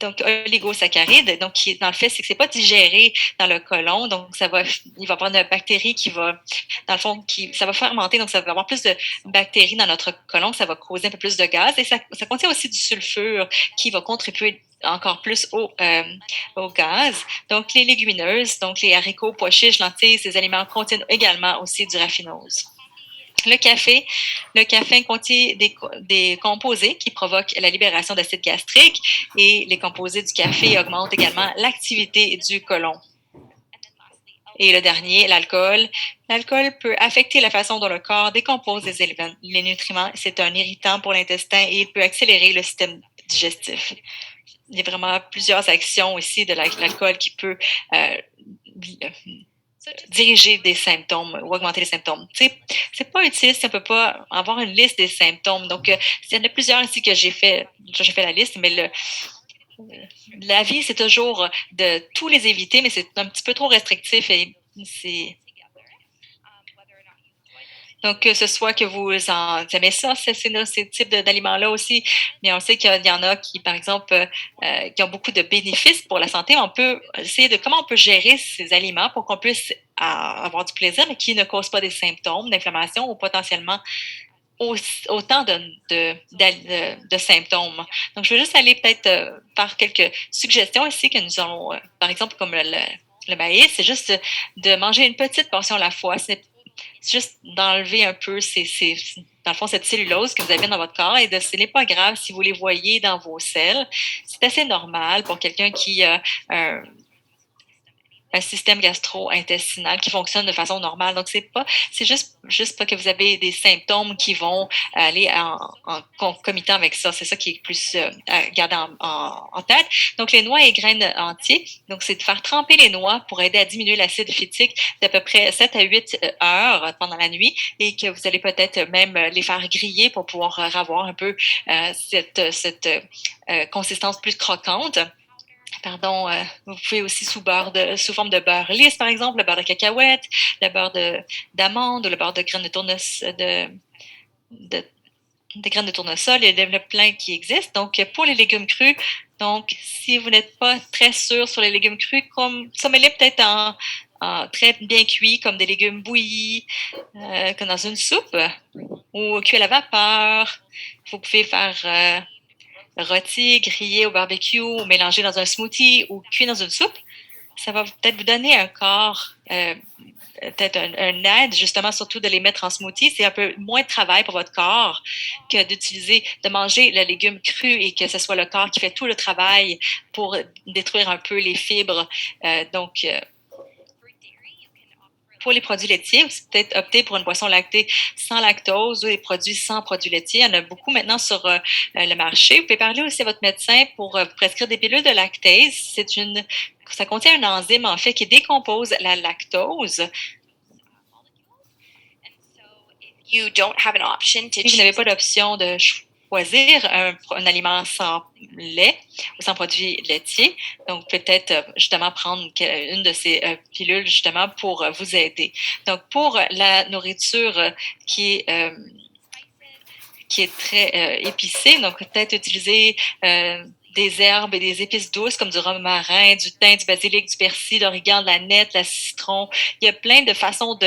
donc oligosaccharides. Donc, dans le fait, c'est que c'est pas digéré dans le côlon. Donc, il va y avoir une bactérie qui va, dans le fond, ça va fermenter. Donc, ça va avoir plus de bactéries dans notre côlon. Ça va causer un peu plus de gaz. Et ça contient aussi du sulfure qui va contribuer encore plus au gaz. Donc, les légumineuses, donc les haricots, pois chiches, lentilles, ces aliments contiennent également aussi du raffinose. Le café contient des composés qui provoquent la libération d'acide gastrique et les composés du café augmentent également l'activité du côlon. Et le dernier, l'alcool. L'alcool peut affecter la façon dont le corps décompose les nutriments. C'est un irritant pour l'intestin et il peut accélérer le système digestif. Il y a vraiment plusieurs actions ici de l'alcool qui peut diriger des symptômes ou augmenter les symptômes. C'est pas utile si on peut pas avoir une liste des symptômes. Donc, il y en a plusieurs ici que j'ai fait la liste, mais l'avis, c'est toujours de tous les éviter, mais c'est un petit peu trop restrictif et donc, que ce soit que vous aimez ça, ces types d'aliments-là aussi, mais on sait qu'il y en a qui, par exemple, qui ont beaucoup de bénéfices pour la santé. On peut essayer de comment on peut gérer ces aliments pour qu'on puisse avoir du plaisir, mais qui ne causent pas des symptômes d'inflammation ou potentiellement autant de symptômes. Donc, je vais juste aller peut-être par quelques suggestions ici que nous allons, par exemple, comme le maïs, c'est juste de manger une petite portion à la fois. C'est juste d'enlever un peu dans le fond, cette cellulose que vous avez dans votre corps et ce n'est pas grave si vous les voyez dans vos selles. C'est assez normal pour quelqu'un qui a un système gastro-intestinal qui fonctionne de façon normale. Donc, c'est juste pas que vous avez des symptômes qui vont aller en concomitant avec ça. C'est ça qui est plus à garder en tête. Donc, les noix et graines entiers. Donc, c'est de faire tremper les noix pour aider à diminuer l'acide phytique d'à peu près 7 à 8 heures pendant la nuit et que vous allez peut-être même les faire griller pour pouvoir avoir un peu cette consistance plus croquante. Pardon, vous pouvez aussi sous forme de beurre lisse, par exemple, le beurre de cacahuète, le beurre d'amande ou le beurre de graines de tournesol, des graines de tournesol. Il y en a plein qui existent. Donc, pour les légumes crus, donc, si vous n'êtes pas très sûr sur les légumes crus, sommez-les peut-être en très bien cuits, comme des légumes bouillis, comme dans une soupe, ou cuits à la vapeur. Vous pouvez faire rôti, grillé au barbecue, ou mélangé dans un smoothie ou cuit dans une soupe. Ça va peut-être vous donner un corps, peut-être un aide, justement, surtout de les mettre en smoothie. C'est un peu moins de travail pour votre corps que de manger le légume cru et que ce soit le corps qui fait tout le travail pour détruire un peu les fibres. Pour les produits laitiers, vous pouvez peut-être opter pour une boisson lactée sans lactose ou des produits sans produits laitiers. Il y en a beaucoup maintenant sur le marché. Vous pouvez parler aussi à votre médecin pour vous prescrire des pilules de lactase. Ça contient une enzyme, en fait, qui décompose la lactose. You don't have an option to Si vous n'avez pas d'option de choisir un aliment sans lait ou sans produits laitiers, donc peut-être justement prendre une de ces pilules justement pour vous aider. Donc pour la nourriture qui est très épicée, donc peut-être utiliser des herbes et des épices douces comme du romarin, du thym, du basilic, du persil, l'origan, de la nette, la citron. Il y a plein de façons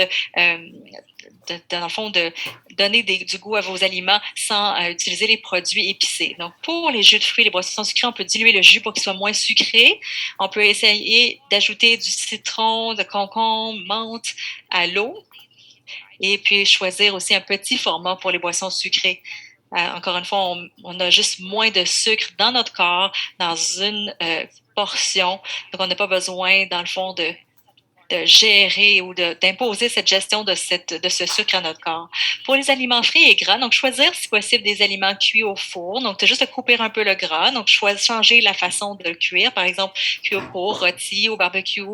dans le fond, de donner du goût à vos aliments sans utiliser les produits épicés. Donc, pour les jus de fruits, les boissons sucrées, on peut diluer le jus pour qu'il soit moins sucré. On peut essayer d'ajouter du citron, de concombre, menthe à l'eau. Et puis, choisir aussi un petit format pour les boissons sucrées. Encore une fois, on a juste moins de sucre dans notre corps, dans une portion. Donc, on n'a pas besoin, dans le fond, de gérer ou d'imposer cette gestion de ce sucre à notre corps. Pour les aliments frits et gras, donc choisir si possible des aliments cuits au four. Donc, tu as juste à couper un peu le gras. Donc, changer la façon de le cuire. Par exemple, cuit au four, rôti, au barbecue,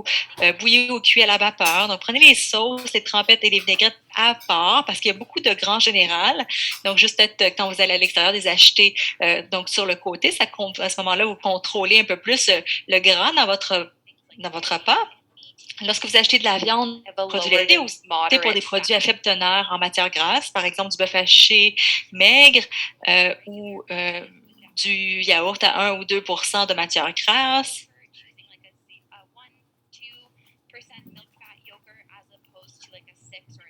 bouilli ou cuit à la vapeur. Donc, prenez les sauces, les trempettes et les vinaigrettes à part parce qu'il y a beaucoup de gras en général. Donc, juste peut-être quand vous allez à l'extérieur, les acheter donc sur le côté. À ce moment-là, vous contrôlez un peu plus le gras dans votre repas. Lorsque vous achetez de la viande, produits laitiers, ou pour des produits à faible teneur en matière grasse, par exemple du bœuf haché maigre ou du yaourt à 1 ou 2 de matière grasse.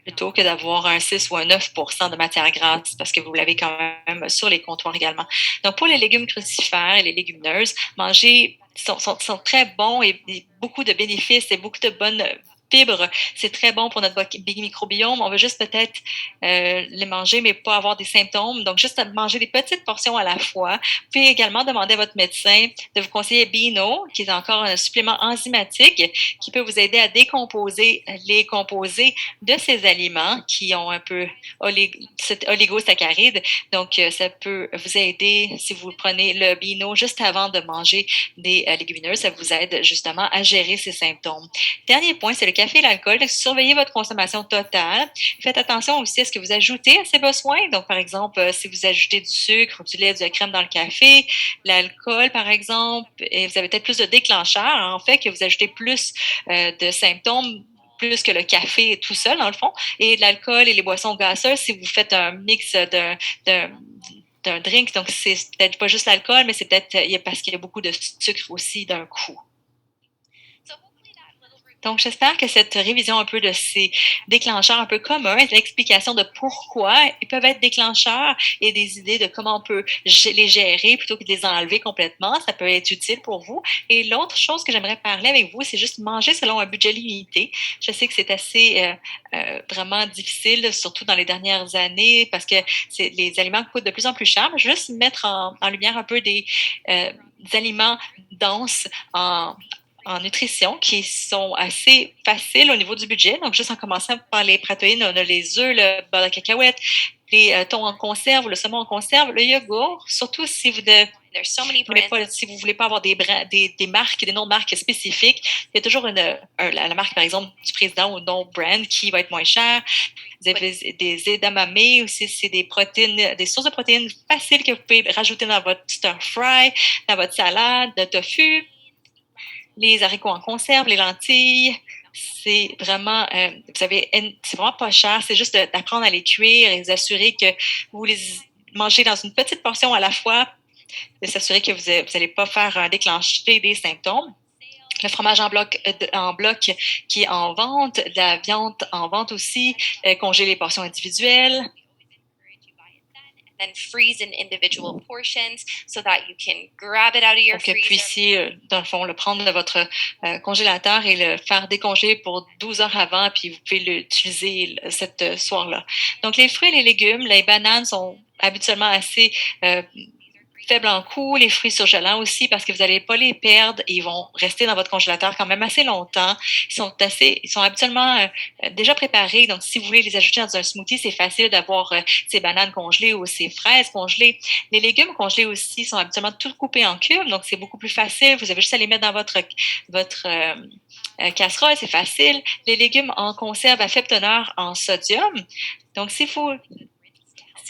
Plutôt que d'avoir un 6 ou un 9 de matière grasse, parce que vous l'avez quand même sur les comptoirs également. Donc, pour les légumes crucifères et les légumineuses, manger sont très bons et beaucoup de bénéfices et beaucoup de bonnes fibres. C'est très bon pour notre microbiome. On veut juste peut-être les manger, mais pas avoir des symptômes. Donc, juste manger des petites portions à la fois. Vous pouvez également demander à votre médecin de vous conseiller Beano, qui est encore un supplément enzymatique qui peut vous aider à décomposer les composés de ces aliments qui ont un peu cet oligosaccharide. Donc, ça peut vous aider si vous prenez le Beano juste avant de manger des légumineuses. Ça vous aide justement à gérer ces symptômes. Dernier point, c'est le café et l'alcool. Surveillez votre consommation totale. Faites attention aussi à ce que vous ajoutez à ces besoins. Donc, par exemple, si vous ajoutez du sucre, du lait, de la crème dans le café, l'alcool, par exemple, et vous avez peut-être plus de déclencheurs, en fait, que vous ajoutez plus de symptômes plus que le café tout seul, dans le fond, et l'alcool et les boissons gazeuses, si vous faites un mix d'un drink, donc c'est peut-être pas juste l'alcool, mais c'est peut-être parce qu'il y a beaucoup de sucre aussi d'un coup. Donc, j'espère que cette révision un peu de ces déclencheurs un peu communs, l'explication de pourquoi ils peuvent être déclencheurs et des idées de comment on peut les gérer plutôt que de les enlever complètement, ça peut être utile pour vous. Et l'autre chose que j'aimerais parler avec vous, c'est juste manger selon un budget limité. Je sais que c'est assez vraiment difficile, surtout dans les dernières années, parce que les aliments coûtent de plus en plus cher. Mais juste mettre en lumière un peu des aliments denses en nutrition qui sont assez faciles au niveau du budget. Donc, juste en commençant par les protéines, on a les œufs, le beurre de cacahuète, les thons en conserve, le saumon en conserve, le yogourt, surtout si vous There's so many voulez brands. pas, si vous voulez pas avoir des marques, des noms de marques spécifiques, il y a toujours la marque, par exemple, du président ou non brand qui va être moins cher. Vous avez des edamame aussi, c'est des protéines, des sources de protéines faciles que vous pouvez rajouter dans votre stir fry, dans votre salade de tofu. Les haricots en conserve, les lentilles, c'est vraiment, c'est vraiment pas cher. C'est juste d'apprendre à les cuire et s'assurer que vous les mangez dans une petite portion à la fois, de s'assurer que vous n'allez pas faire déclencher des symptômes. Le fromage en bloc qui est en vente, la viande en vente aussi, congeler les portions individuelles. Then freeze in individual portions so that you can grab it out of your Pour que vous freezer. puissiez, dans le fond, le prendre de votre congélateur et le faire décongeler pour 12 heures avant, puis vous pouvez l'utiliser cette soir-là. Donc, les fruits et les légumes, les bananes sont habituellement assez faibles en coût, les fruits surgelants aussi, parce que vous n'allez pas les perdre, ils vont rester dans votre congélateur quand même assez longtemps. Ils sont habituellement déjà préparés, donc si vous voulez les ajouter dans un smoothie, c'est facile d'avoir ces bananes congelées ou ces fraises congelées. Les légumes congelés aussi sont habituellement tout coupés en cubes, donc c'est beaucoup plus facile. Vous avez juste à les mettre dans votre casserole, c'est facile. Les légumes en conserve à faible teneur en sodium. Donc, si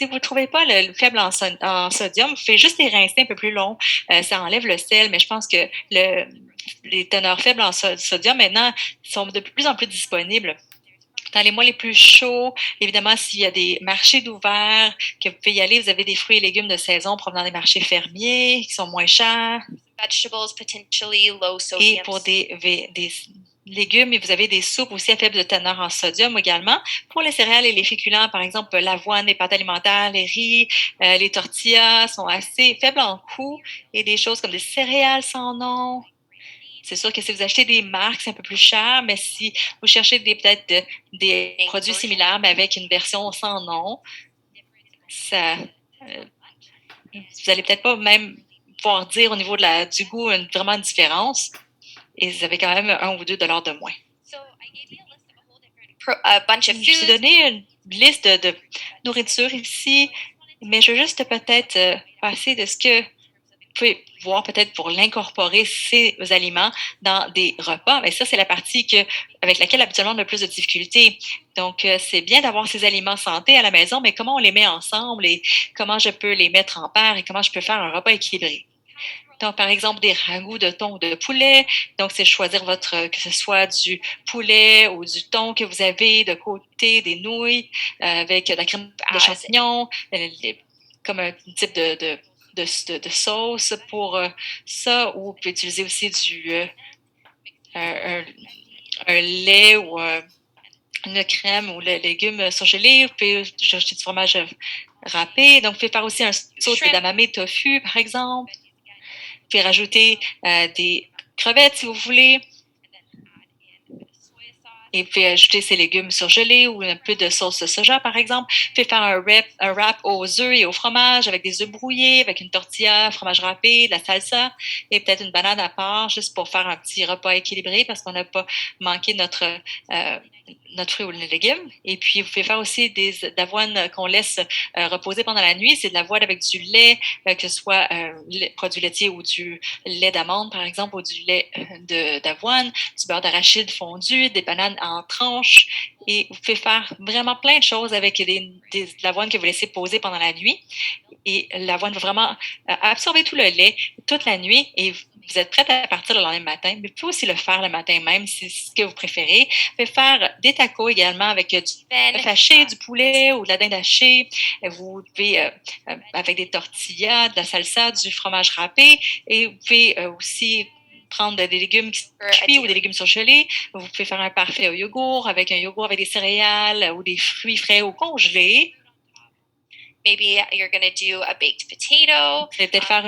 vous ne trouvez pas le faible en sodium, vous faites juste les rincer un peu plus long. Ça enlève le sel, mais je pense que les teneurs faibles en sodium, maintenant, sont de plus en plus disponibles. Dans les mois les plus chauds, évidemment, s'il y a des marchés d'ouvert, que vous pouvez y aller, vous avez des fruits et légumes de saison provenant des marchés fermiers qui sont moins chers. Vegetables potentially low sodium. Et pour des légumes, et vous avez des soupes aussi à faible teneur en sodium également. Pour les céréales et les féculents, par exemple, l'avoine, les pâtes alimentaires, les riz, les tortillas sont assez faibles en coût. Et des choses comme des céréales sans nom. C'est sûr que si vous achetez des marques, c'est un peu plus cher, mais si vous cherchez peut-être des produits similaires, mais avec une version sans nom, vous n'allez peut-être pas même pouvoir dire au niveau du goût vraiment une différence. Et vous avez quand même $1 ou $2 de moins. A bunch of Je vous ai foods. donné une liste de nourriture ici, mais je veux juste peut-être passer de ce que vous pouvez voir peut-être pour l'incorporer, ces aliments, dans des repas. Mais ça, c'est la partie avec laquelle habituellement on a plus de difficultés. Donc, c'est bien d'avoir ces aliments santé à la maison, mais comment on les met ensemble et comment je peux les mettre en paire et comment je peux faire un repas équilibré. Donc, par exemple, des ragoûts de thon ou de poulet. Donc, c'est choisir que ce soit du poulet ou du thon que vous avez de côté, des nouilles avec de la crème de champignons, comme un type de sauce pour ça. Ou vous pouvez utiliser aussi un lait ou une crème ou le légume surgelé. Vous pouvez ajouter du fromage râpé. Donc, vous pouvez faire aussi un saut d'edamame tofu, par exemple. Vous pouvez rajouter des crevettes si vous voulez. Et vous pouvez ajouter ces légumes surgelés ou un peu de sauce de soja, par exemple. Vous pouvez faire un wrap aux œufs et au fromage avec des œufs brouillés, avec une tortilla, fromage râpé, de la salsa et peut-être une banane à part juste pour faire un petit repas équilibré parce qu'on n'a pas manqué notre fruit ou nos légumes. Et puis, vous pouvez faire aussi d'avoine qu'on laisse reposer pendant la nuit. C'est de l'avoine avec du lait, que ce soit produit laitier ou du lait d'amande, par exemple, ou du lait d'avoine, du beurre d'arachide fondu, des bananes en tranches. Et vous pouvez faire vraiment plein de choses avec de l'avoine que vous laissez poser pendant la nuit. Et l'avoine va vraiment absorber tout le lait toute la nuit et vous êtes prête à partir le lendemain matin, mais vous pouvez aussi le faire le matin même si c'est ce que vous préférez. Vous pouvez faire des tacos également avec du bœuf haché, du poulet ou de la dinde hachée. Vous pouvez, avec des tortillas, de la salsa, du fromage râpé et vous pouvez aussi prendre des légumes qui sont or a cuits ou des dairy. légumes surgelés. Vous pouvez faire un parfait au yogourt avec des céréales ou des fruits frais ou congelés. Maybe you're going to do a baked potato. Vous allez peut-être faire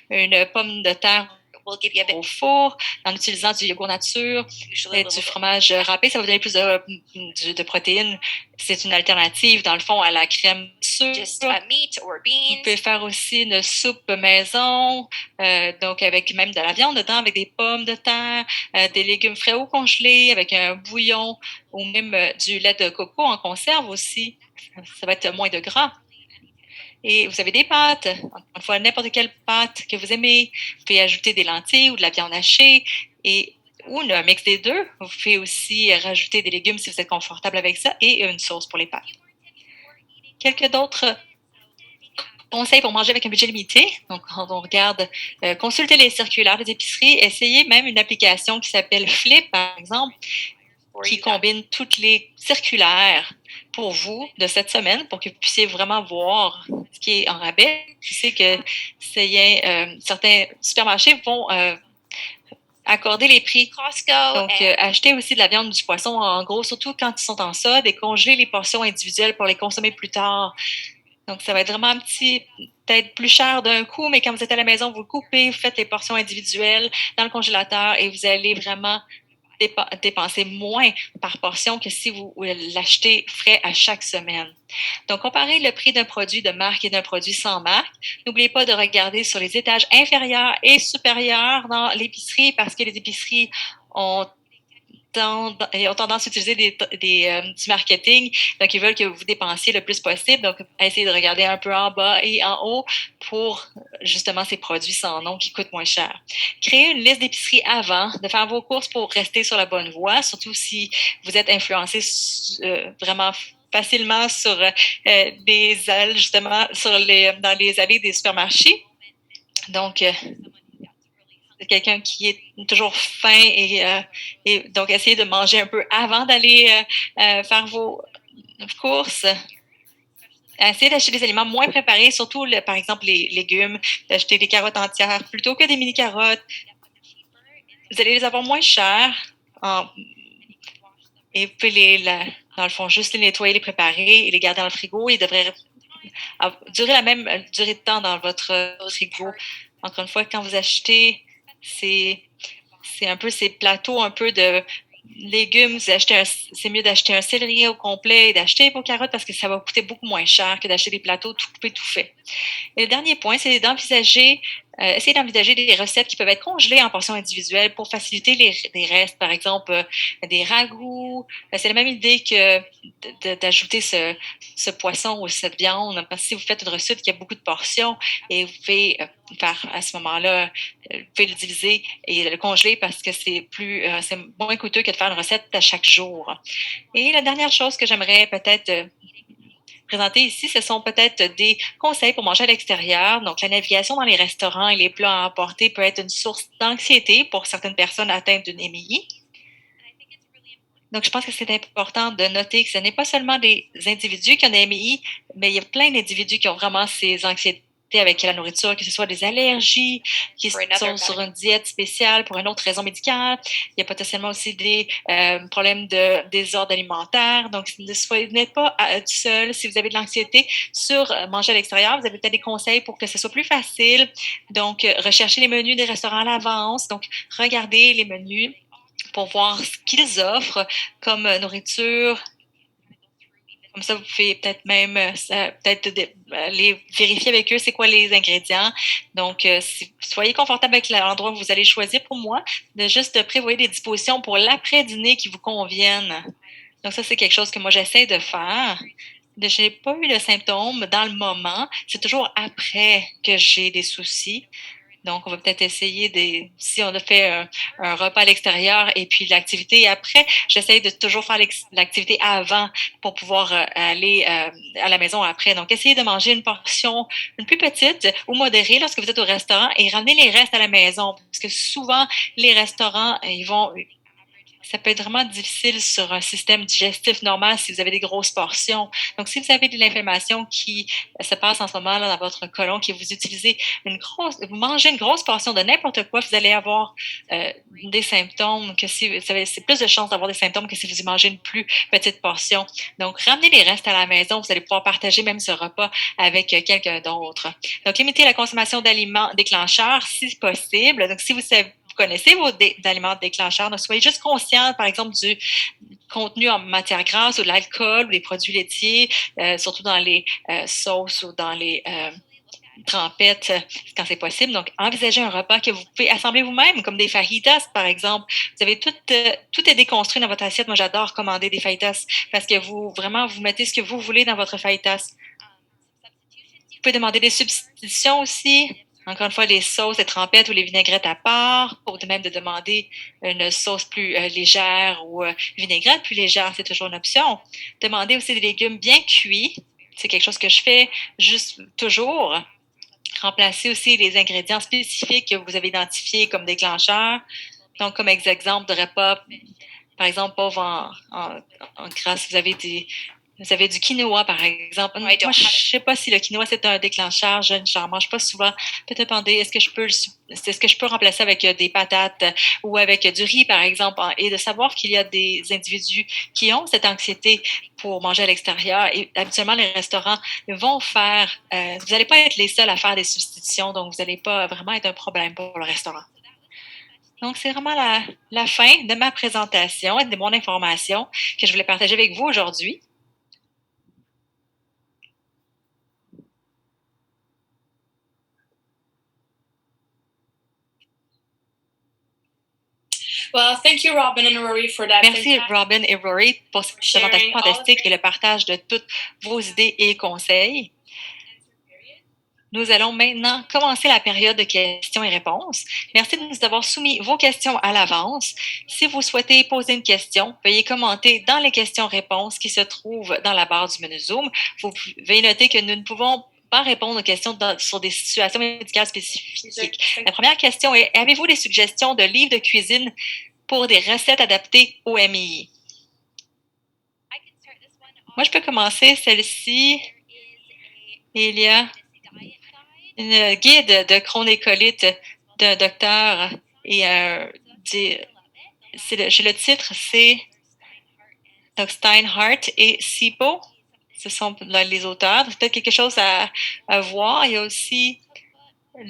une pomme de terre We'll give you a bit, au four en utilisant du yogourt nature usually a et little du bit. fromage râpé. Ça va vous donner plus de protéines. C'est une alternative, dans le fond, à la crème sûre. Just meat or Vous beans. pouvez faire aussi une soupe maison, donc avec même de la viande dedans, avec des pommes de terre, des légumes frais ou congelés, avec un bouillon ou même du lait de coco en conserve aussi. Ça va être moins de gras. Et vous avez des pâtes, encore une fois, n'importe quelle pâte que vous aimez. Vous pouvez ajouter des lentilles ou de la viande hachée ou un mix des deux. Vous pouvez aussi rajouter des légumes si vous êtes confortable avec ça et une sauce pour les pâtes. Quelques d'autres conseils pour manger avec un budget limité. Donc, quand on regarde, consultez les circulaires des épiceries, essayez même une application qui s'appelle Flip, par exemple, qui combine toutes les circulaires pour vous de cette semaine pour que vous puissiez vraiment voir ce qui est en rabais. Je sais que certains supermarchés vont accorder les prix. Costco. Donc, acheter aussi de la viande ou du poisson, en gros, surtout quand ils sont en solde, et congeler les portions individuelles pour les consommer plus tard. Donc, ça va être vraiment peut-être plus cher d'un coup, mais quand vous êtes à la maison, vous le coupez, vous faites les portions individuelles dans le congélateur et vous allez vraiment dépenser moins par portion que si vous l'achetez frais à chaque semaine. Donc, comparez le prix d'un produit de marque et d'un produit sans marque. N'oubliez pas de regarder sur les étages inférieurs et supérieurs dans l'épicerie parce que les épiceries ont tendance à utiliser du marketing. Donc, ils veulent que vous dépensiez le plus possible. Donc, essayez de regarder un peu en bas et en haut pour justement ces produits sans nom qui coûtent moins cher. Créez une liste d'épicerie avant de faire vos courses pour rester sur la bonne voie, surtout si vous êtes influencé vraiment facilement sur les ailes, justement, dans les allées des supermarchés. Donc, quelqu'un qui est toujours faim et donc essayez de manger un peu avant d'aller faire vos courses. Essayez d'acheter des aliments moins préparés, surtout par exemple les légumes, d'acheter des carottes entières plutôt que des mini-carottes. Vous allez les avoir moins chères et vous pouvez dans le fond, juste les nettoyer, les préparer et les garder dans le frigo. Ils devraient durer la même durée de temps dans votre frigo. Encore une fois, quand vous achetez c'est un peu ces plateaux un peu de légumes. C'est mieux d'acheter un céleri au complet et d'acheter vos carottes parce que ça va coûter beaucoup moins cher que d'acheter des plateaux tout coupés, tout faits. Et le dernier point, c'est essayer d'envisager des recettes qui peuvent être congelées en portions individuelles pour faciliter les restes. Par exemple, des ragoûts. C'est la même idée que d'ajouter ce poisson ou cette viande. Parce que si vous faites une recette qui a beaucoup de portions et vous pouvez faire à ce moment-là, vous pouvez le diviser et le congeler parce que c'est moins coûteux que de faire une recette à chaque jour. Et la dernière chose que j'aimerais peut-être présenter ici, ce sont peut-être des conseils pour manger à l'extérieur. Donc, la navigation dans les restaurants et les plats à emporter peut être une source d'anxiété pour certaines personnes atteintes d'une MI. Donc, je pense que c'est important de noter que ce n'est pas seulement des individus qui ont des MI, mais il y a plein d'individus qui ont vraiment ces anxiétés avec la nourriture, que ce soit des allergies, qui sont sur une diète spéciale pour une autre raison médicale. Il y a potentiellement aussi des problèmes de désordre alimentaire. Donc, vous n'êtes pas seul si vous avez de l'anxiété sur manger à l'extérieur. Vous avez peut-être des conseils pour que ce soit plus facile. Donc, recherchez les menus des restaurants à l'avance. Donc, regardez les menus pour voir ce qu'ils offrent comme nourriture. Comme ça, vous pouvez peut-être même les vérifier avec eux, c'est quoi les ingrédients. Donc, soyez confortable avec l'endroit que vous allez choisir pour moi, de prévoir des dispositions pour l'après-dîner qui vous conviennent. Donc, ça, c'est quelque chose que moi, j'essaie de faire. Je n'ai pas eu de symptômes dans le moment. C'est toujours après que j'ai des soucis. Donc, on va peut-être essayer si on a fait un repas à l'extérieur et puis l'activité après, j'essaie de toujours faire l'activité avant pour pouvoir aller à la maison après. Donc, essayez de manger une portion une plus petite ou modérée lorsque vous êtes au restaurant et ramenez les restes à la maison parce que souvent, les restaurants, ils vont Ça peut être vraiment difficile sur un système digestif normal si vous avez des grosses portions. Donc, si vous avez de l'inflammation qui se passe en ce moment là, dans votre côlon, que vous utilisez vous mangez une grosse portion de n'importe quoi, vous allez avoir des symptômes que si vous savez, c'est plus de chances d'avoir des symptômes que si vous y mangez une plus petite portion. Donc, ramenez les restes à la maison, vous allez pouvoir partager même ce repas avec quelqu'un d'autre. Donc, limitez la consommation d'aliments déclencheurs si possible. Donc, si vous connaissez vos aliments déclencheurs, donc soyez juste conscient, par exemple, du contenu en matière grasse ou de l'alcool ou des produits laitiers, surtout dans les sauces ou dans les trempettes quand c'est possible. Donc, envisagez un repas que vous pouvez assembler vous-même, comme des fajitas, par exemple. Vous avez tout est déconstruit dans votre assiette. Moi, j'adore commander des fajitas parce que vous mettez ce que vous voulez dans votre fajitas. Vous pouvez demander des substitutions aussi. Encore une fois, les sauces, les trempettes ou les vinaigrettes à part, ou même de demander une sauce plus légère ou vinaigrette plus légère, c'est toujours une option. Demandez aussi des légumes bien cuits. C'est quelque chose que je fais juste toujours. Remplacez aussi les ingrédients spécifiques que vous avez identifiés comme déclencheurs. Donc, comme exemple de repas, par exemple, pauvre en graisse, vous avez du quinoa, par exemple. Moi, je ne sais pas si le quinoa, c'est un déclencheur. Je n'en mange pas souvent. Peut-être demander, est-ce que je peux remplacer avec des patates ou avec du riz, par exemple, et de savoir qu'il y a des individus qui ont cette anxiété pour manger à l'extérieur. Et habituellement, les restaurants vont faire... vous n'allez pas être les seuls à faire des substitutions, donc vous n'allez pas vraiment être un problème pour le restaurant. Donc, c'est vraiment la fin de ma présentation et de mon information que je voulais partager avec vous aujourd'hui. Well, thank you, Robin and Rory, for that. Merci, Robin et Rory, pour cette présentation fantastique et le partage de toutes vos idées et conseils. Nous allons maintenant commencer la période de questions et réponses. Merci de nous avoir soumis vos questions à l'avance. Si vous souhaitez poser une question, veuillez commenter dans les questions-réponses qui se trouvent dans la barre du menu Zoom. Vous pouvez noter que nous ne pouvons pas répondre aux questions sur des situations médicales spécifiques. La première question est, avez-vous des suggestions de livres de cuisine pour des recettes adaptées au MII? Moi, je peux commencer. Celle-ci, il y a une guide de chronécolite d'un docteur et le titre, c'est Doc Steinhardt et Sipo. Ce sont les auteurs. C'est peut-être quelque chose à voir. Il y a aussi il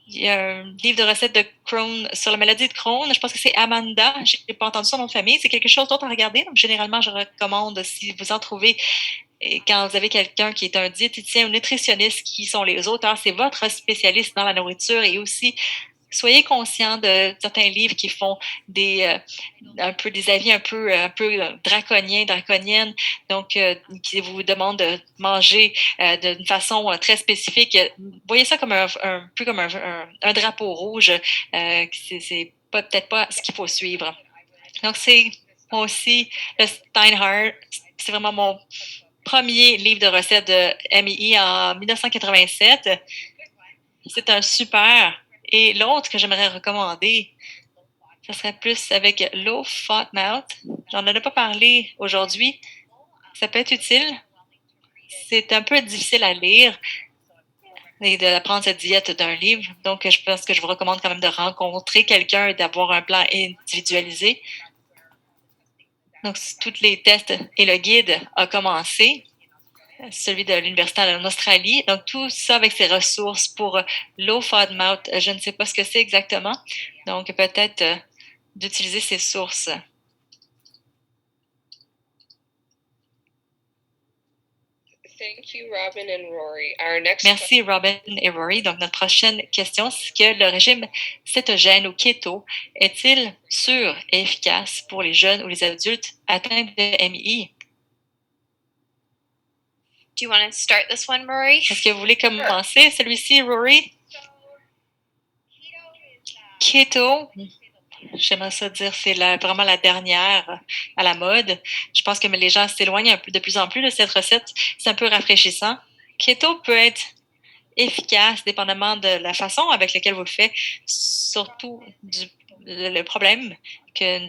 y a un livre de recettes de Crohn sur la maladie de Crohn. Je pense que c'est Amanda. Je n'ai pas entendu son nom de famille. C'est quelque chose d'autre à regarder. Donc, généralement, je recommande, si vous en trouvez, et quand vous avez quelqu'un qui est un diététicien ou nutritionniste qui sont les auteurs, c'est votre spécialiste dans la nourriture et aussi soyez conscient de certains livres qui font des avis un peu draconiennes, donc qui vous demandent de manger d'une façon très spécifique. Voyez ça comme un peu comme un drapeau rouge. C'est peut-être pas ce qu'il faut suivre. Donc, c'est moi aussi le Steinhardt. C'est vraiment mon premier livre de recettes de MII en 1987. C'est un super. Et l'autre que j'aimerais recommander, ça serait plus avec Low Fat Mouth. J'en ai pas parlé aujourd'hui. Ça peut être utile. C'est un peu difficile à lire et d'apprendre cette diète d'un livre. Donc, je pense que je vous recommande quand même de rencontrer quelqu'un et d'avoir un plan individualisé. Donc, tous les tests et le guide a commencé, celui de l'Université en Australie. Donc, tout ça avec ses ressources pour Low FODMAP. Je ne sais pas ce que c'est exactement. Donc, peut-être d'utiliser ces sources. Thank you, Robin and Rory. Our next Merci, Robin et Rory. Donc, notre prochaine question, c'est que le régime cétogène ou keto est-il sûr et efficace pour les jeunes ou les adultes atteints de MI? Do you want to start this one, Rory? Est-ce que vous voulez commencer celui-ci, Rory? Keto, j'aimerais ça dire, c'est vraiment la dernière à la mode. Je pense que les gens s'éloignent un peu de plus en plus de cette recette. C'est un peu rafraîchissant. Keto peut être efficace, dépendamment de la façon avec laquelle vous le faites, surtout le problème que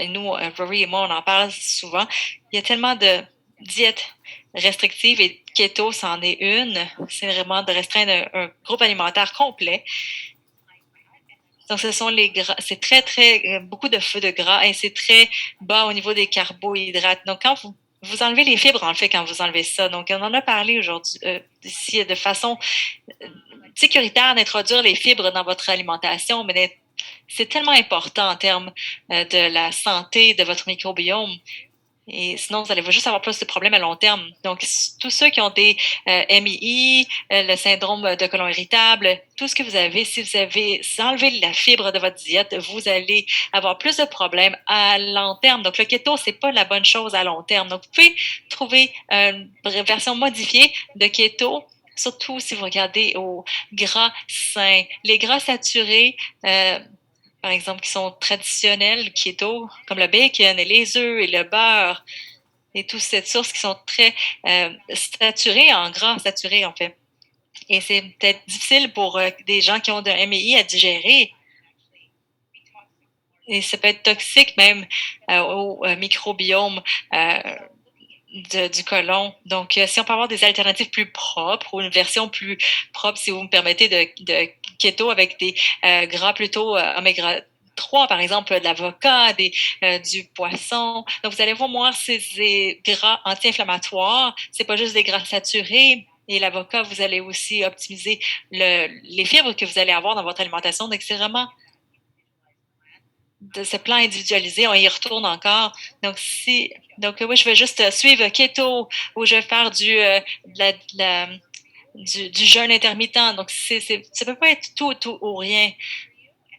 nous, Rory et moi, on en parle souvent. Il y a tellement de diètes restrictives et keto, c'en est une. C'est vraiment de restreindre un groupe alimentaire complet. Donc, ce sont les gras, c'est très, beaucoup de feu de gras et c'est très bas au niveau des carbohydrates. Donc, quand vous enlevez les fibres, en fait, quand vous enlevez ça. Donc, on en a parlé aujourd'hui, ici, de façon sécuritaire d'introduire les fibres dans votre alimentation, mais c'est tellement important en termes de la santé de votre microbiome. Et sinon, vous allez juste avoir plus de problèmes à long terme. Donc, tous ceux qui ont des MII, le syndrome de côlon irritable, tout ce que vous avez, si vous avez enlevé la fibre de votre diète, vous allez avoir plus de problèmes à long terme. Donc, le keto, c'est pas la bonne chose à long terme. Donc, vous pouvez trouver une version modifiée de keto, surtout si vous regardez aux gras sains. Les gras saturés, par exemple, qui sont traditionnels, keto, comme le bacon et les œufs et le beurre, et toutes ces sources qui sont très saturées en gras, saturées en fait. Et c'est peut-être difficile pour des gens qui ont un MI à digérer. Et ça peut être toxique même au microbiome du côlon. Donc, si on peut avoir des alternatives plus propres ou une version plus propre, si vous me permettez, de keto avec des gras plutôt oméga 3, par exemple, de l'avocat, du poisson. Donc, vous allez voir, ces gras anti-inflammatoires. C'est pas juste des gras saturés. Et l'avocat, vous allez aussi optimiser les fibres que vous allez avoir dans votre alimentation. Donc, c'est vraiment de ce plan individualisé, on y retourne encore. Donc, oui, je vais juste suivre keto ou je vais faire du jeûne intermittent. Donc, ça ne peut pas être tout ou rien.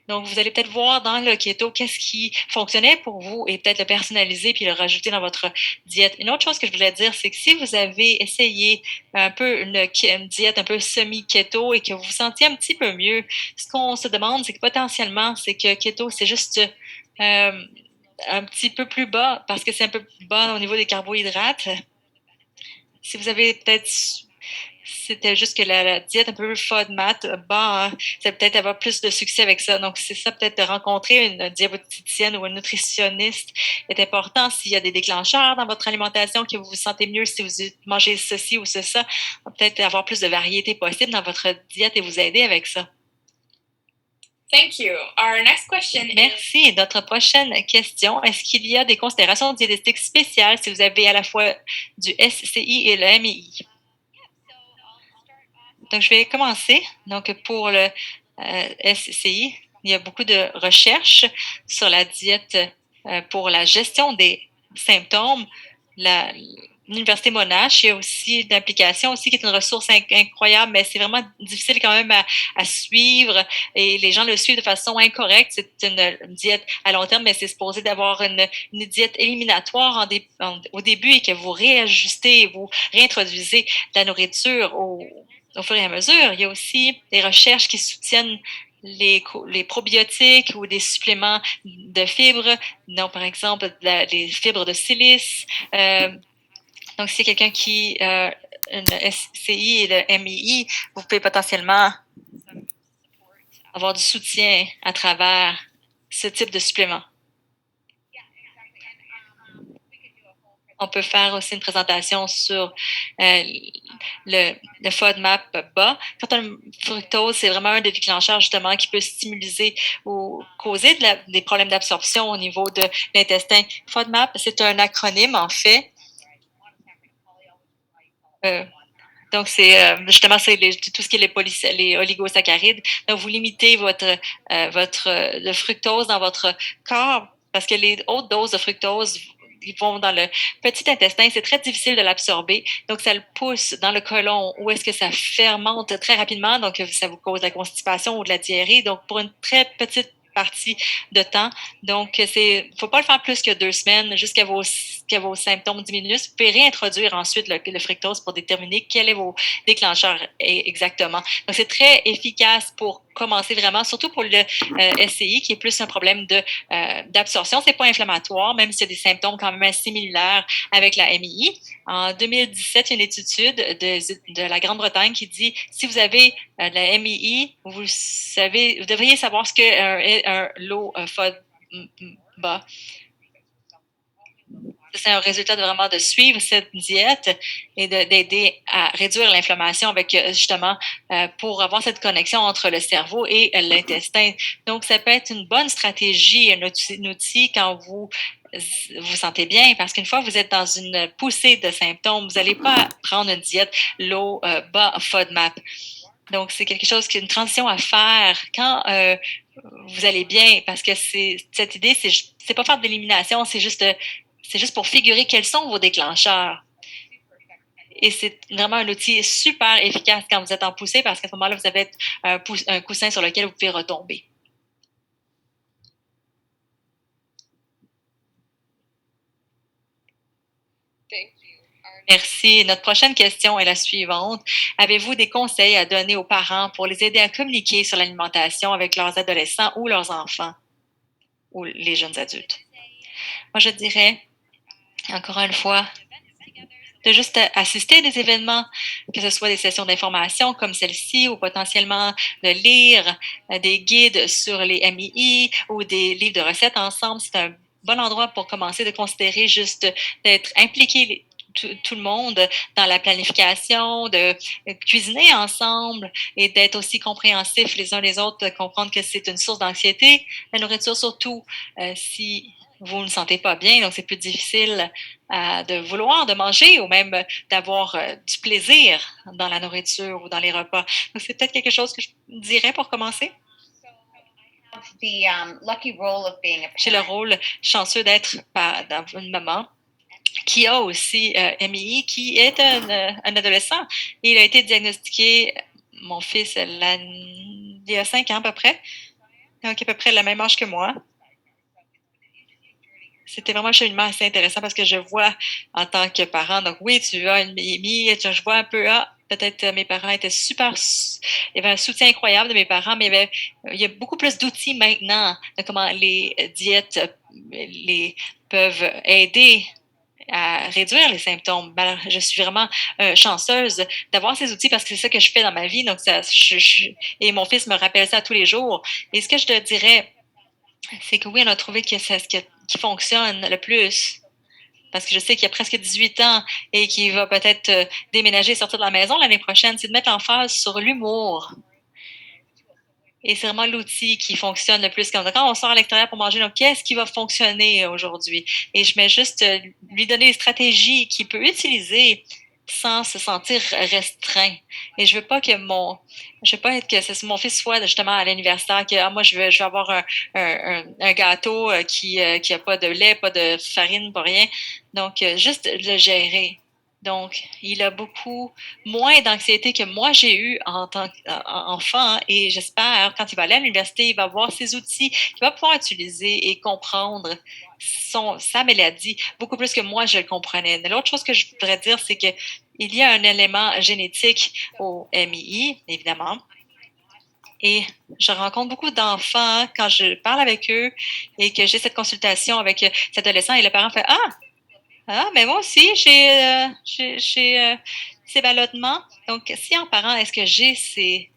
Donc, vous allez peut-être voir dans le keto qu'est-ce qui fonctionnait pour vous et peut-être le personnaliser puis le rajouter dans votre diète. Une autre chose que je voulais dire, c'est que si vous avez essayé un peu une diète un peu semi-keto et que vous vous sentiez un petit peu mieux, ce qu'on se demande, c'est que potentiellement, c'est que keto, c'est juste un petit peu plus bas parce que c'est un peu plus bas au niveau des carbohydrates. Si vous avez peut-être c'était juste que la diète un peu plus FODMAP, ça peut-être avoir plus de succès avec ça. Donc, c'est ça, peut-être de rencontrer une diabéticienne ou un nutritionniste est important. S'il y a des déclencheurs dans votre alimentation, que vous vous sentez mieux si vous mangez ceci ou ça, peut-être avoir plus de variété possible dans votre diète et vous aider avec ça. Thank you. Our next question Merci. Notre prochaine question, est-ce qu'il y a des considérations diététiques spéciales si vous avez à la fois du SCI et le MI? Donc, je vais commencer. Donc, pour le SCI, il y a beaucoup de recherches sur la diète pour la gestion des symptômes. L'Université Monash, il y a aussi d'implication aussi qui est une ressource incroyable, mais c'est vraiment difficile quand même à suivre et les gens le suivent de façon incorrecte. C'est une diète à long terme, mais c'est supposé d'avoir une diète éliminatoire au début et que vous réajustez et vous réintroduisez la nourriture au fur et à mesure. Il y a aussi des recherches qui soutiennent les probiotiques ou des suppléments de fibres, donc par exemple les fibres de silice. Donc, si quelqu'un qui a une SCI et le MII, vous pouvez potentiellement avoir du soutien à travers ce type de supplément. On peut faire aussi une présentation sur le FODMAP bas. Quand on a fructose, c'est vraiment un des déclencheurs justement qui peut stimuler ou causer des problèmes d'absorption au niveau de l'intestin. FODMAP, c'est un acronyme en fait. Donc, c'est justement c'est tout ce qui est les oligosaccharides. Donc, vous limitez le fructose dans votre corps parce que les hautes doses de fructose ils vont dans le petit intestin, c'est très difficile de l'absorber. Donc, ça le pousse dans le côlon où est-ce que ça fermente très rapidement. Donc, ça vous cause de la constipation ou de la diarrhée. Donc, pour une très petite partie de temps. Donc, faut pas le faire plus que 2 semaines jusqu'à vos symptômes diminuent. Vous pouvez réintroduire ensuite le fructose pour déterminer quel est vos déclencheurs exactement. Donc, c'est très efficace pour commencer vraiment, surtout pour le SCI, qui est plus un problème d'absorption. C'est pas inflammatoire, même s'il y a des symptômes quand même similaires avec la MII. En 2017, il y a une étude de la Grande-Bretagne qui dit si vous avez de la MII, vous devriez savoir ce qu'est un low FODMAP. C'est un résultat vraiment de suivre cette diète et d'aider à réduire l'inflammation avec justement pour avoir cette connexion entre le cerveau et l'intestin. Donc, ça peut être une bonne stratégie, un outil quand vous vous sentez bien, parce qu'une fois que vous êtes dans une poussée de symptômes, vous n'allez pas prendre une diète low bas FODMAP. Donc, c'est quelque chose qui est une transition à faire quand vous allez bien, parce que cette idée, c'est pas faire de l'élimination, c'est juste pour figurer quels sont vos déclencheurs. Et c'est vraiment un outil super efficace quand vous êtes en poussée, parce qu'à ce moment-là, vous avez un coussin sur lequel vous pouvez retomber. Merci. Notre prochaine question est la suivante. Avez-vous des conseils à donner aux parents pour les aider à communiquer sur l'alimentation avec leurs adolescents ou leurs enfants ou les jeunes adultes? Moi, je dirais, encore une fois, de juste assister à des événements, que ce soit des sessions d'information comme celle-ci ou potentiellement de lire des guides sur les MII ou des livres de recettes ensemble. C'est un bon endroit pour commencer de considérer juste d'être impliqué tout le monde dans la planification, de cuisiner ensemble et d'être aussi compréhensifs les uns les autres, de comprendre que c'est une source d'anxiété, la nourriture surtout si vous ne sentez pas bien, donc c'est plus difficile de vouloir de manger ou même d'avoir du plaisir dans la nourriture ou dans les repas. Donc c'est peut-être quelque chose que je dirais pour commencer. J'ai le rôle chanceux d'être une maman qui a aussi MII, qui est un adolescent. Il a été diagnostiqué, mon fils, il y a 5 ans à peu près, donc à peu près le même âge que moi. C'était vraiment un cheminement assez intéressant parce que je vois en tant que parent, donc oui, tu as une MII, je vois un peu, peut-être mes parents étaient super, il y avait un soutien incroyable de mes parents, mais il y a beaucoup plus d'outils maintenant de comment les diètes peuvent aider à réduire les symptômes. Alors, je suis vraiment chanceuse d'avoir ces outils parce que c'est ça que je fais dans ma vie. Donc, et mon fils me rappelle ça tous les jours. Et ce que je te dirais, c'est que oui, on a trouvé que c'est ce qui fonctionne le plus. Parce que je sais qu'il y a presque 18 ans et qu'il va peut-être déménager et sortir de la maison l'année prochaine, c'est de mettre l'emphase sur l'humour. Et c'est vraiment l'outil qui fonctionne le plus. Quand on sort à l'extérieur pour manger, donc qu'est-ce qui va fonctionner aujourd'hui? Et je mets juste lui donner des stratégies qu'il peut utiliser sans se sentir restreint. Et je veux pas que mon fils soit justement à l'universitaire, que moi je veux avoir un gâteau qui a pas de lait, pas de farine, pas rien. Donc juste le gérer. Donc, il a beaucoup moins d'anxiété que moi j'ai eu en tant qu'enfant et j'espère quand il va aller à l'université, il va avoir ces outils qu'il va pouvoir utiliser et comprendre sa maladie beaucoup plus que moi je le comprenais. L'autre chose que je voudrais dire, c'est qu'il y a un élément génétique au MII, évidemment. Et je rencontre beaucoup d'enfants quand je parle avec eux et que j'ai cette consultation avec cet adolescent et le parent fait mais moi aussi, j'ai ces ballottements. Donc, si en parent, est-ce que j'ai ces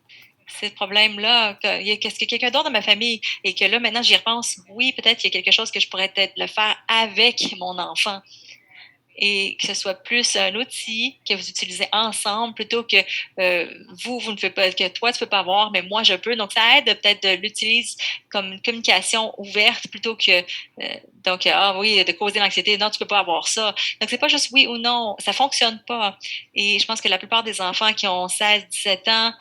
problèmes-là, qu'est-ce que quelqu'un d'autre dans ma famille et que là, maintenant, j'y repense, oui, peut-être qu'il y a quelque chose que je pourrais peut-être le faire avec mon enfant et que ce soit plus un outil que vous utilisez ensemble plutôt que vous ne pouvez pas, que toi, tu ne peux pas avoir, mais moi, je peux. Donc, ça aide peut-être de l'utiliser comme une communication ouverte plutôt que, de causer l'anxiété. Non, tu ne peux pas avoir ça. Donc, c'est pas juste oui ou non. Ça ne fonctionne pas. Et je pense que la plupart des enfants qui ont 16, 17 ans,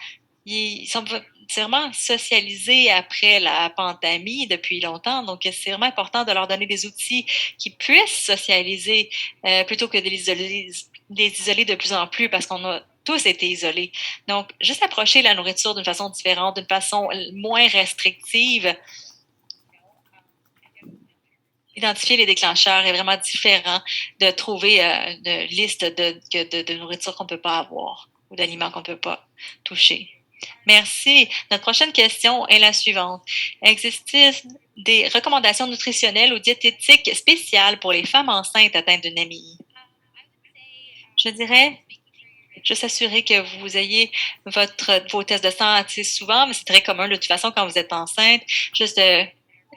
ils sont vraiment socialisés après la pandémie depuis longtemps. Donc, c'est vraiment important de leur donner des outils qui puissent socialiser plutôt que de les isoler de plus en plus parce qu'on a tous été isolés. Donc, juste approcher la nourriture d'une façon différente, d'une façon moins restrictive identifier les déclencheurs est vraiment différent de trouver une liste de nourriture qu'on ne peut pas avoir ou d'aliments qu'on ne peut pas toucher. Merci. Notre prochaine question est la suivante. Existe-t-il des recommandations nutritionnelles ou diététiques spéciales pour les femmes enceintes atteintes d'une AMI? Je dirais juste s'assurer que vous ayez vos tests de sang assez souvent, mais c'est très commun de toute façon quand vous êtes enceinte, juste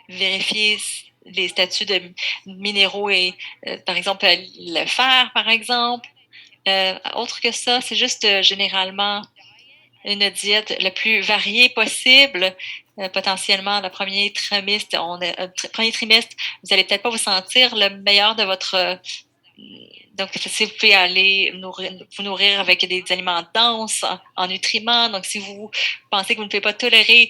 vérifier les statuts de minéraux et, par exemple, le fer, par exemple. Autre que ça, c'est juste généralement une diète le plus variée possible. Potentiellement, le premier trimestre, vous n'allez peut-être pas vous sentir le meilleur de votre... donc, si vous pouvez aller vous nourrir avec des aliments denses en nutriments, donc si vous pensez que vous ne pouvez pas tolérer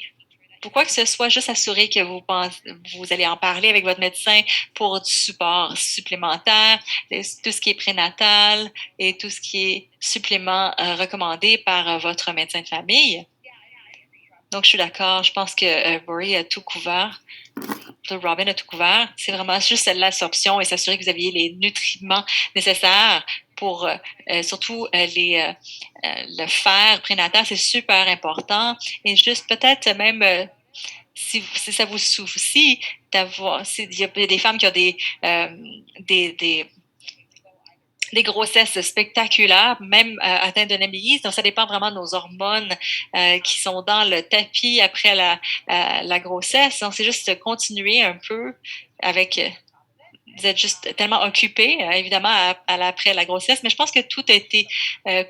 pour quoi que ce soit, juste assurer que vous allez en parler avec votre médecin pour du support supplémentaire, tout ce qui est prénatal et tout ce qui est supplément recommandé par votre médecin de famille. Donc, je suis d'accord. Je pense que Rory a tout couvert. Robin a tout couvert. C'est vraiment juste l'absorption et s'assurer que vous aviez les nutriments nécessaires pour surtout le fer prénatal, c'est super important. Et juste peut-être même si ça vous soucie d'avoir, il y a des femmes qui ont des grossesses spectaculaires, même atteintes de NMI. Donc, ça dépend vraiment de nos hormones qui sont dans le tapis après la grossesse. Donc, c'est juste continuer un peu avec... vous êtes juste tellement occupé, évidemment, après la grossesse, mais je pense que tout a été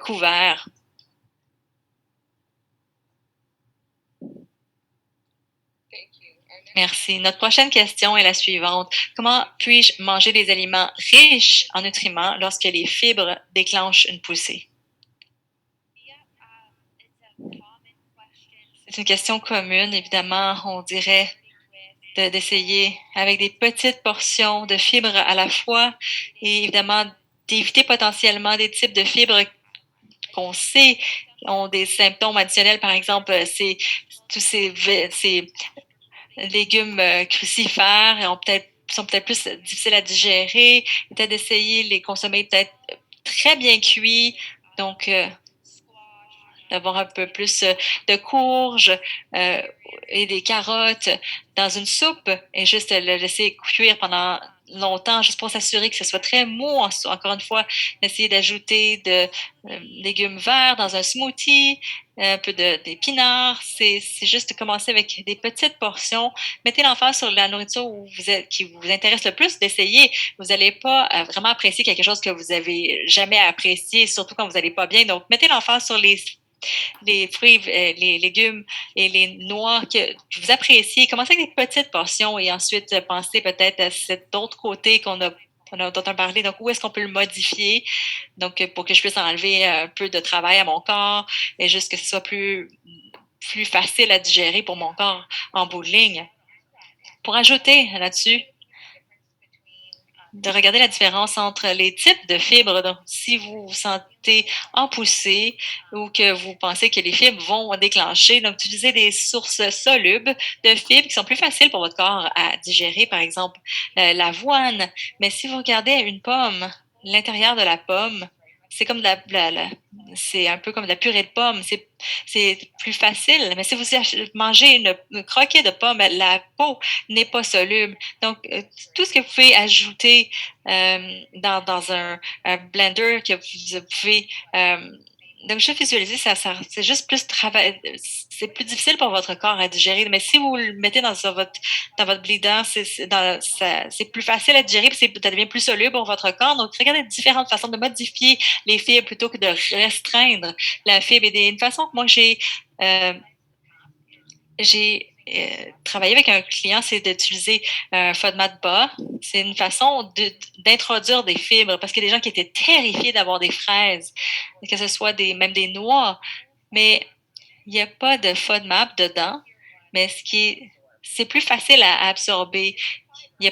couvert. Merci. Notre prochaine question est la suivante. Comment puis-je manger des aliments riches en nutriments lorsque les fibres déclenchent une poussée? C'est une question commune, évidemment, on dirait d'essayer avec des petites portions de fibres à la fois et évidemment d'éviter potentiellement des types de fibres qu'on sait ont des symptômes additionnels. Par exemple, c'est tous ces légumes crucifères sont peut-être plus difficiles à digérer, peut-être d'essayer de les consommer peut-être très bien cuits, donc d'avoir un peu plus de courges et des carottes dans une soupe et juste le laisser cuire pendant longtemps, juste pour s'assurer que ce soit très mou. Encore une fois, essayer d'ajouter de légumes verts dans un smoothie, un peu d'épinards. C'est juste de commencer avec des petites portions. Mettez l'emphase sur la nourriture qui vous intéresse le plus d'essayer. Vous n'allez pas vraiment apprécier quelque chose que vous avez jamais apprécié, surtout quand vous n'allez pas bien. Donc, mettez l'emphase sur les fruits, les légumes et les noix que vous appréciez. Commencez avec des petites portions et ensuite pensez peut-être à cet autre côté dont on a parlé. Donc, où est-ce qu'on peut le modifier? Donc, pour que je puisse enlever un peu de travail à mon corps et juste que ce soit plus facile à digérer pour mon corps en bout de ligne. Pour ajouter là-dessus, de regarder la différence entre les types de fibres. Donc, si vous vous sentez en poussée ou que vous pensez que les fibres vont déclencher, donc utilisez des sources solubles de fibres qui sont plus faciles pour votre corps à digérer, par exemple l'avoine. Mais si vous regardez une pomme, l'intérieur de la pomme, c'est comme c'est un peu comme de la purée de pomme. C'est plus facile. Mais si vous mangez une croquée de pomme, la peau n'est pas soluble. Donc, tout ce que vous pouvez ajouter dans un blender que vous pouvez... donc, je visualiser, c'est juste plus travail. C'est plus difficile pour votre corps à digérer. Mais si vous le mettez dans votre blender, c'est plus facile à digérer, puis ça devient plus soluble pour votre corps. Donc, regardez différentes façons de modifier les fibres plutôt que de restreindre la fibre. Et une façon que moi j'ai travaillé avec un client, c'est d'utiliser un FODMAP bas. C'est une façon d'introduire des fibres parce qu'il y a des gens qui étaient terrifiés d'avoir des fraises, que ce soit même des noix, mais il n'y a pas de FODMAP dedans, mais c'est plus facile à absorber. Il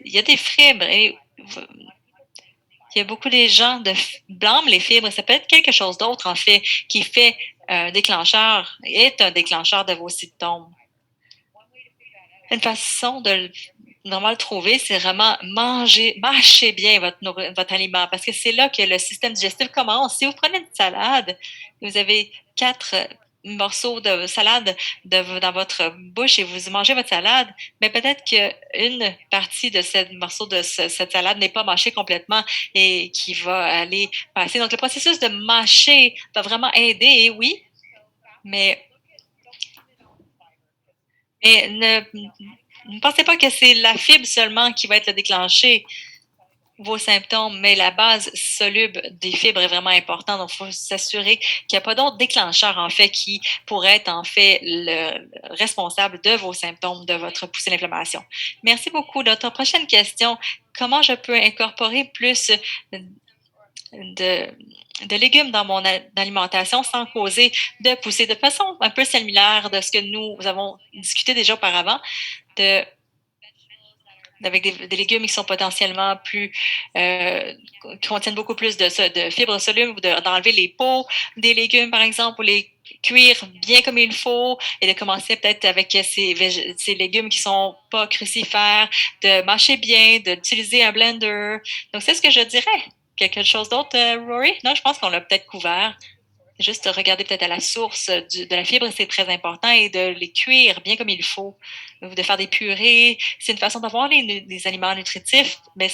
y a des fibres et il y a beaucoup de gens blâment les fibres. Ça peut être quelque chose d'autre, en fait, qui fait un déclencheur, est un déclencheur de vos symptômes. Une façon de vraiment le trouver, c'est vraiment mâcher bien votre aliment parce que c'est là que le système digestif commence. Si vous prenez une salade, vous avez 4 morceaux de salade dans votre bouche et vous mangez votre salade, mais peut-être qu'une partie de ce morceau de cette salade n'est pas mâchée complètement et qui va aller passer. Donc, le processus de mâcher va vraiment aider, oui, mais ne pensez pas que c'est la fibre seulement qui va être le déclencher vos symptômes, mais la base soluble des fibres est vraiment importante. Donc, il faut s'assurer qu'il n'y a pas d'autres déclencheurs, en fait, qui pourraient être, en fait, le responsable de vos symptômes, de votre poussée d'inflammation. Merci beaucoup. Notre prochaine question, comment je peux incorporer plus de légumes dans mon alimentation sans causer de poussée, de façon un peu similaire de ce que nous avons discuté déjà auparavant, avec des légumes qui sont potentiellement plus, qui contiennent beaucoup plus de fibres solubles, ou d'enlever les peaux des légumes, par exemple, ou les cuire bien comme il faut et de commencer peut-être avec ces légumes qui sont pas crucifères, de mâcher bien, d'utiliser un blender. Donc, c'est ce que je dirais. Quelque chose d'autre, Rory? Non, je pense qu'on l'a peut-être couvert. Juste regarder peut-être à la source de la fibre, c'est très important, et de les cuire bien comme il faut, de faire des purées. C'est une façon d'avoir des aliments nutritifs, mais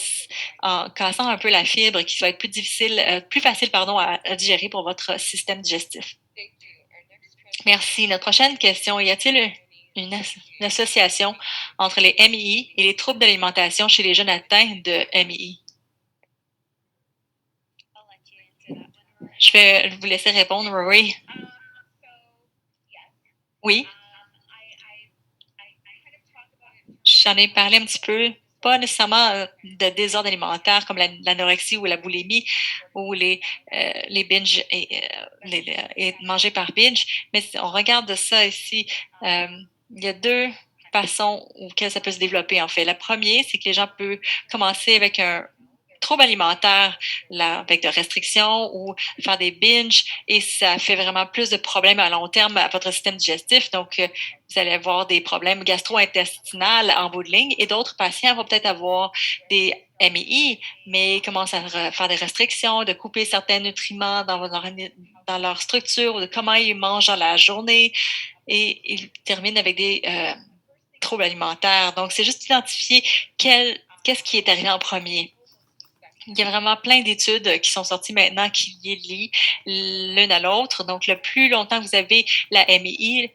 en cassant un peu la fibre qui va être plus facile pardon, à digérer pour votre système digestif. Merci. Notre prochaine question, y a-t-il une association entre les MI et les troubles d'alimentation chez les jeunes atteints de MI? Je vais vous laisser répondre, Rory. Oui. J'en ai parlé un petit peu, pas nécessairement de désordre alimentaire comme l'anorexie ou la boulimie ou les binges et manger par binge, mais on regarde ça ici. Il y a 2 façons auxquelles ça peut se développer, en fait. La première, c'est que les gens peuvent commencer avec un trouble alimentaire avec de restrictions ou faire des binges, et ça fait vraiment plus de problèmes à long terme à votre système digestif. Donc, vous allez avoir des problèmes gastro-intestinaux en bout de ligne, et d'autres patients vont peut-être avoir des MI, mais commencent à faire des restrictions, de couper certains nutriments dans leur structure, de comment ils mangent dans la journée, et ils terminent avec des troubles alimentaires. Donc, c'est juste identifier qu'est-ce qui est arrivé en premier. Il y a vraiment plein d'études qui sont sorties maintenant qui les lient l'une à l'autre. Donc, le plus longtemps que vous avez la MI,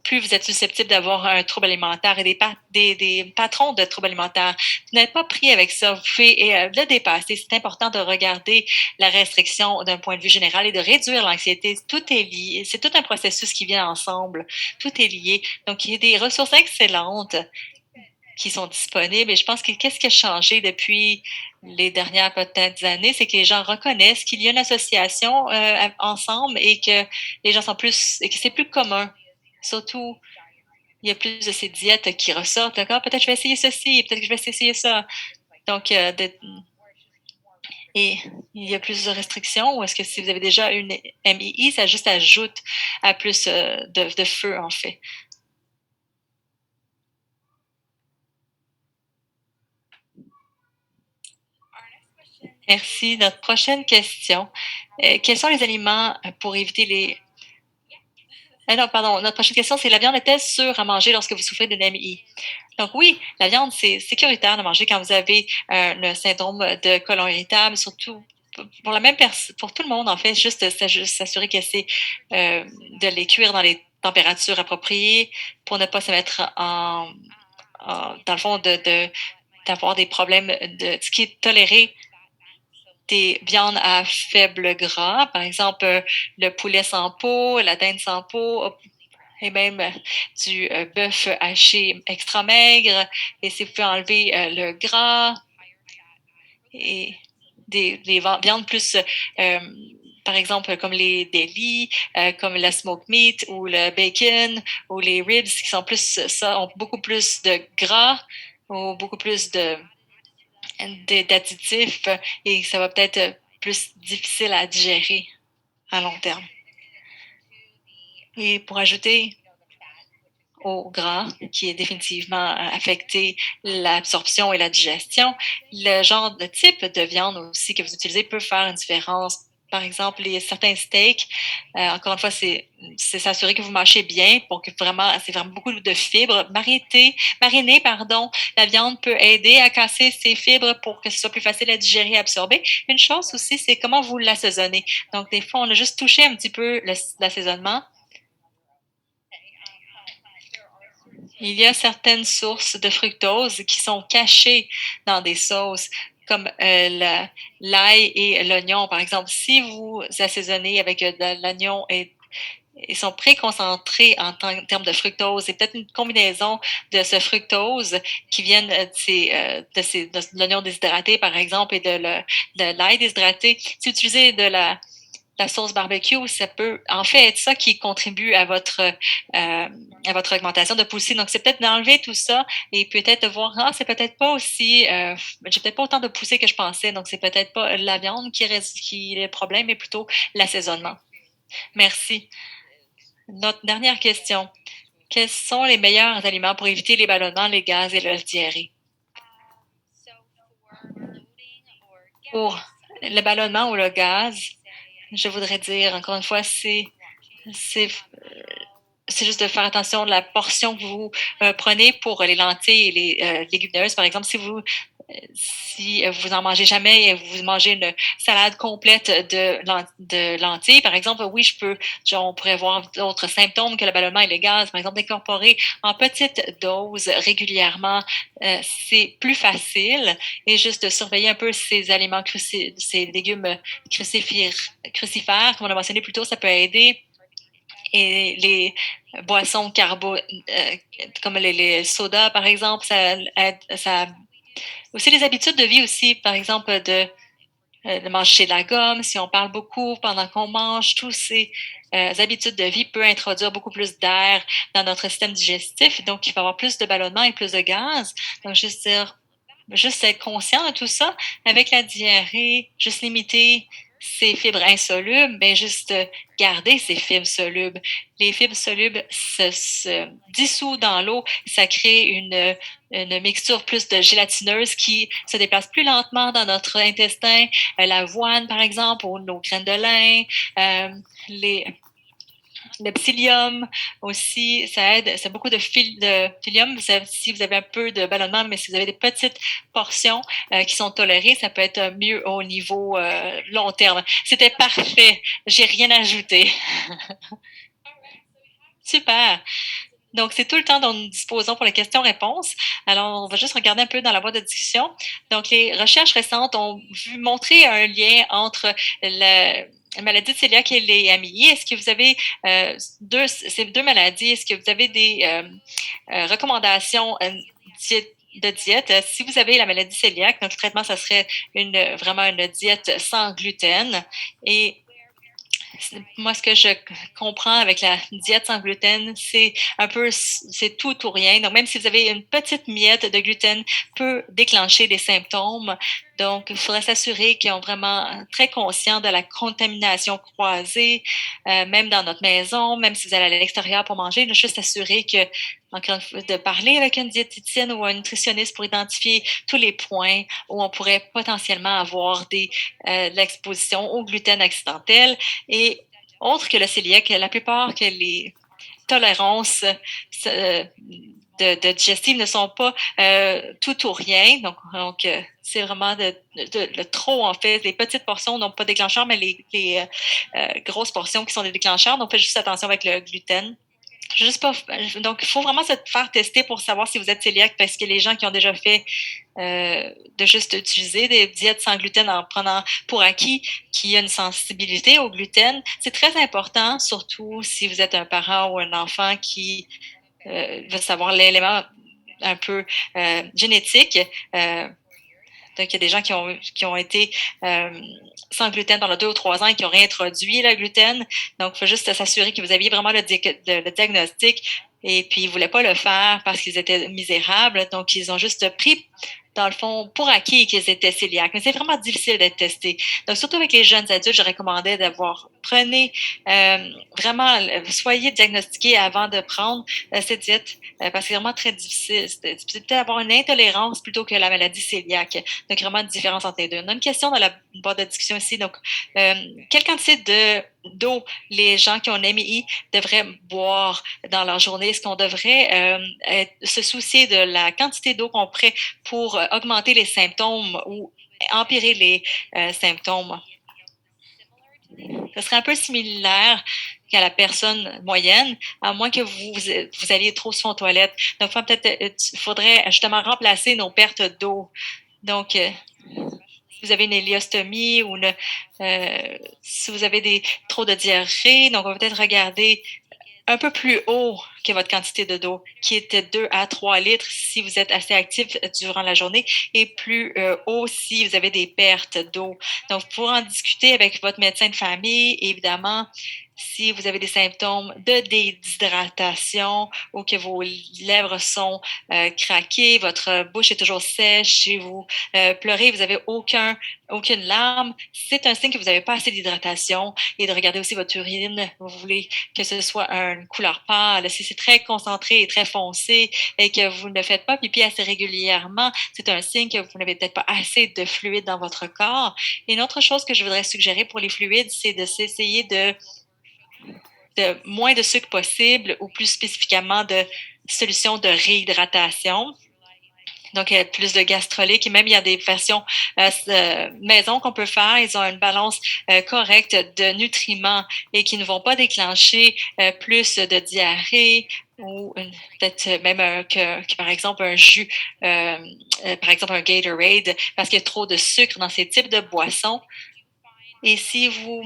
plus vous êtes susceptible d'avoir un trouble alimentaire et des patrons de troubles alimentaires. Vous n'êtes pas pris avec ça. Vous pouvez le dépasser. C'est important de regarder la restriction d'un point de vue général et de réduire l'anxiété. Tout est lié. C'est tout un processus qui vient ensemble. Tout est lié. Donc, il y a des ressources excellentes qui sont disponibles. Et je pense que qu'est-ce qui a changé depuis les dernières peut-être années, c'est que les gens reconnaissent qu'il y a une association ensemble, et que les gens sont et que c'est plus commun. Surtout, il y a plus de ces diètes qui ressortent. D'accord? Peut-être que je vais essayer ceci, peut-être que je vais essayer ça. Donc, et il y a plus de restrictions, ou est-ce que si vous avez déjà une MI, ça juste ajoute à plus de feu, en fait. Merci. Notre prochaine question. Quels sont les aliments pour éviter les... non, pardon. Notre prochaine question, c'est: la viande est-elle sûre à manger lorsque vous souffrez d'une MI? Donc oui, la viande, c'est sécuritaire de manger quand vous avez le syndrome de côlon irritable, surtout pour la même personne, pour tout le monde, en fait, juste s'assurer que c'est de les cuire dans les températures appropriées pour ne pas se mettre dans le fond, d'avoir des problèmes de ce qui est toléré, des viandes à faible gras, par exemple le poulet sans peau, la dinde sans peau, et même du bœuf haché extra maigre. Et si vous pouvez enlever le gras et des viandes plus, par exemple, comme les délis, comme la smoked meat ou le bacon ou les ribs, qui sont plus, ça, ont beaucoup plus de gras ou beaucoup plus d'additifs, et ça va peut-être plus difficile à digérer à long terme. Et pour ajouter, au gras qui est définitivement affecté l'absorption et la digestion. Le genre de type de viande aussi que vous utilisez peut faire une différence. Par exemple, certains steaks, encore une fois, c'est s'assurer que vous mâchez bien pour que vraiment, c'est vraiment beaucoup de fibres. Mariner, la viande peut aider à casser ces fibres pour que ce soit plus facile à digérer et absorber. Une chose aussi, c'est comment vous l'assaisonnez. Donc, des fois, on a juste touché un petit peu l'assaisonnement. Il y a certaines sources de fructose qui sont cachées dans des sauces, comme l'ail et l'oignon, par exemple. Si vous assaisonnez avec de l'oignon et ils sont préconcentrés en termes de fructose. C'est peut-être une combinaison de ce fructose qui viennent de l'oignon déshydraté, par exemple, et de l'ail déshydraté. Si vous utilisez de la sauce barbecue, ça peut en fait être ça qui contribue à votre augmentation de poussée. Donc, c'est peut-être d'enlever tout ça et peut-être de voir, c'est peut-être pas aussi, j'ai peut-être pas autant de poussée que je pensais. Donc, c'est peut-être pas la viande qui est le problème, mais plutôt l'assaisonnement. Merci. Notre dernière question. Quels sont les meilleurs aliments pour éviter les ballonnements, les gaz et la diarrhée? Pour le ballonnement ou le gaz, je voudrais dire, encore une fois, c'est juste de faire attention de la portion que vous prenez pour les lentilles et les légumineuses. Par exemple, si vous en mangez jamais et vous mangez une salade complète de lentilles, par exemple, oui, on pourrait voir d'autres symptômes que le ballonnement et les gaz. Par exemple, d'incorporer en petite dose régulièrement, c'est plus facile et juste de surveiller un peu ces aliments ces légumes crucifères, comme on a mentionné plus tôt, ça peut aider. Et les boissons comme les sodas, par exemple, ça aussi les habitudes de vie aussi, par exemple, de manger de la gomme, si on parle beaucoup pendant qu'on mange, tous ces habitudes de vie peuvent introduire beaucoup plus d'air dans notre système digestif, donc il va y avoir plus de ballonnement et plus de gaz. Donc, juste être conscient de tout ça, avec la diarrhée, juste limiter ces fibres insolubles, mais juste garder ces fibres solubles. Les fibres solubles se dissouent dans l'eau, ça crée une mixture plus de gélatineuse qui se déplace plus lentement dans notre intestin. L'avoine, par exemple, ou nos graines de lin, le psyllium aussi, ça aide. C'est beaucoup de psyllium. Si vous avez un peu de ballonnement, mais si vous avez des petites portions qui sont tolérées, ça peut être mieux au niveau long terme. C'était parfait. J'ai rien ajouté. Super. Donc, c'est tout le temps dont nous disposons pour les questions-réponses. Alors, on va juste regarder un peu dans la boîte de discussion. Donc, les recherches récentes ont montré un lien entre la maladie de cœliaque et les AMI. Est-ce que vous avez ces deux maladies? Est-ce que vous avez des recommandations de diète? Si vous avez la maladie cœliaque, notre traitement, ça serait vraiment une diète sans gluten. Et moi, ce que je comprends avec la diète sans gluten, c'est tout ou rien. Donc, même si vous avez une petite miette de gluten, peut déclencher des symptômes. Donc, il faudrait s'assurer qu'ils sont vraiment très conscients de la contamination croisée, même dans notre maison, même si vous allez à l'extérieur pour manger, juste s'assurer de parler avec une diététicienne ou un nutritionniste pour identifier tous les points où on pourrait potentiellement avoir de l'exposition au gluten accidentel. Et autre que le cœliaque, la plupart que les tolérances de digestives ne sont pas tout ou rien. Donc c'est vraiment le trop, en fait. Les petites portions n'ont pas de déclencheur, mais les grosses portions qui sont des déclencheurs. Donc, faites juste attention avec le gluten. Donc, il faut vraiment se faire tester pour savoir si vous êtes cœliaque, parce que les gens qui ont déjà fait de juste utiliser des diètes sans gluten en prenant pour acquis qu'il y a une sensibilité au gluten, c'est très important, surtout si vous êtes un parent ou un enfant qui veut savoir l'élément un peu génétique. Donc, il y a des gens qui ont été sans gluten pendant 2 ou 3 ans et qui ont réintroduit le gluten. Donc, il faut juste s'assurer que vous aviez vraiment le diagnostic et puis ils ne voulaient pas le faire parce qu'ils étaient misérables. Donc, ils ont juste pris, dans le fond, pour acquis qu'ils étaient cœliaques. Mais c'est vraiment difficile d'être testé. Donc, surtout avec les jeunes adultes, je recommandais d'avoir prenez vraiment, soyez diagnostiqué avant de prendre cette diète parce que c'est vraiment très difficile. C'est difficile peut-être d'avoir une intolérance plutôt que la maladie cœliaque. Donc, vraiment une différence entre les deux. On a une question dans la boîte de discussion ici. Donc, quelle quantité d'eau les gens qui ont un MI devraient boire dans leur journée? Est-ce qu'on devrait se soucier de la quantité d'eau qu'on prend pour augmenter les symptômes ou empirer les symptômes? Ce serait un peu similaire qu'à la personne moyenne, à moins que vous alliez trop souvent aux toilettes. Donc, peut-être, il faudrait justement remplacer nos pertes d'eau. Donc, si vous avez une héliostomie ou si vous avez trop de diarrhée, donc on va peut-être regarder un peu plus haut que votre quantité d'eau, qui était 2 à 3 litres si vous êtes assez actif durant la journée, et plus haut si vous avez des pertes d'eau. Donc, pour en discuter avec votre médecin de famille, évidemment, si vous avez des symptômes de déshydratation ou que vos lèvres sont craquées, votre bouche est toujours sèche, si vous pleurez, vous n'avez aucune larme, c'est un signe que vous n'avez pas assez d'hydratation. Et de regarder aussi votre urine, vous voulez que ce soit une couleur pâle. Si c'est très concentré et très foncé et que vous ne faites pas pipi assez régulièrement, c'est un signe que vous n'avez peut-être pas assez de fluide dans votre corps. Et une autre chose que je voudrais suggérer pour les fluides, c'est de s'essayer de moins de sucre possible ou plus spécifiquement de solutions de réhydratation. Donc, plus de gastrolique et même il y a des versions maison qu'on peut faire. Ils ont une balance correcte de nutriments et qui ne vont pas déclencher plus de diarrhée ou peut-être même par exemple un jus, par exemple un Gatorade, parce qu'il y a trop de sucre dans ces types de boissons. Et si vous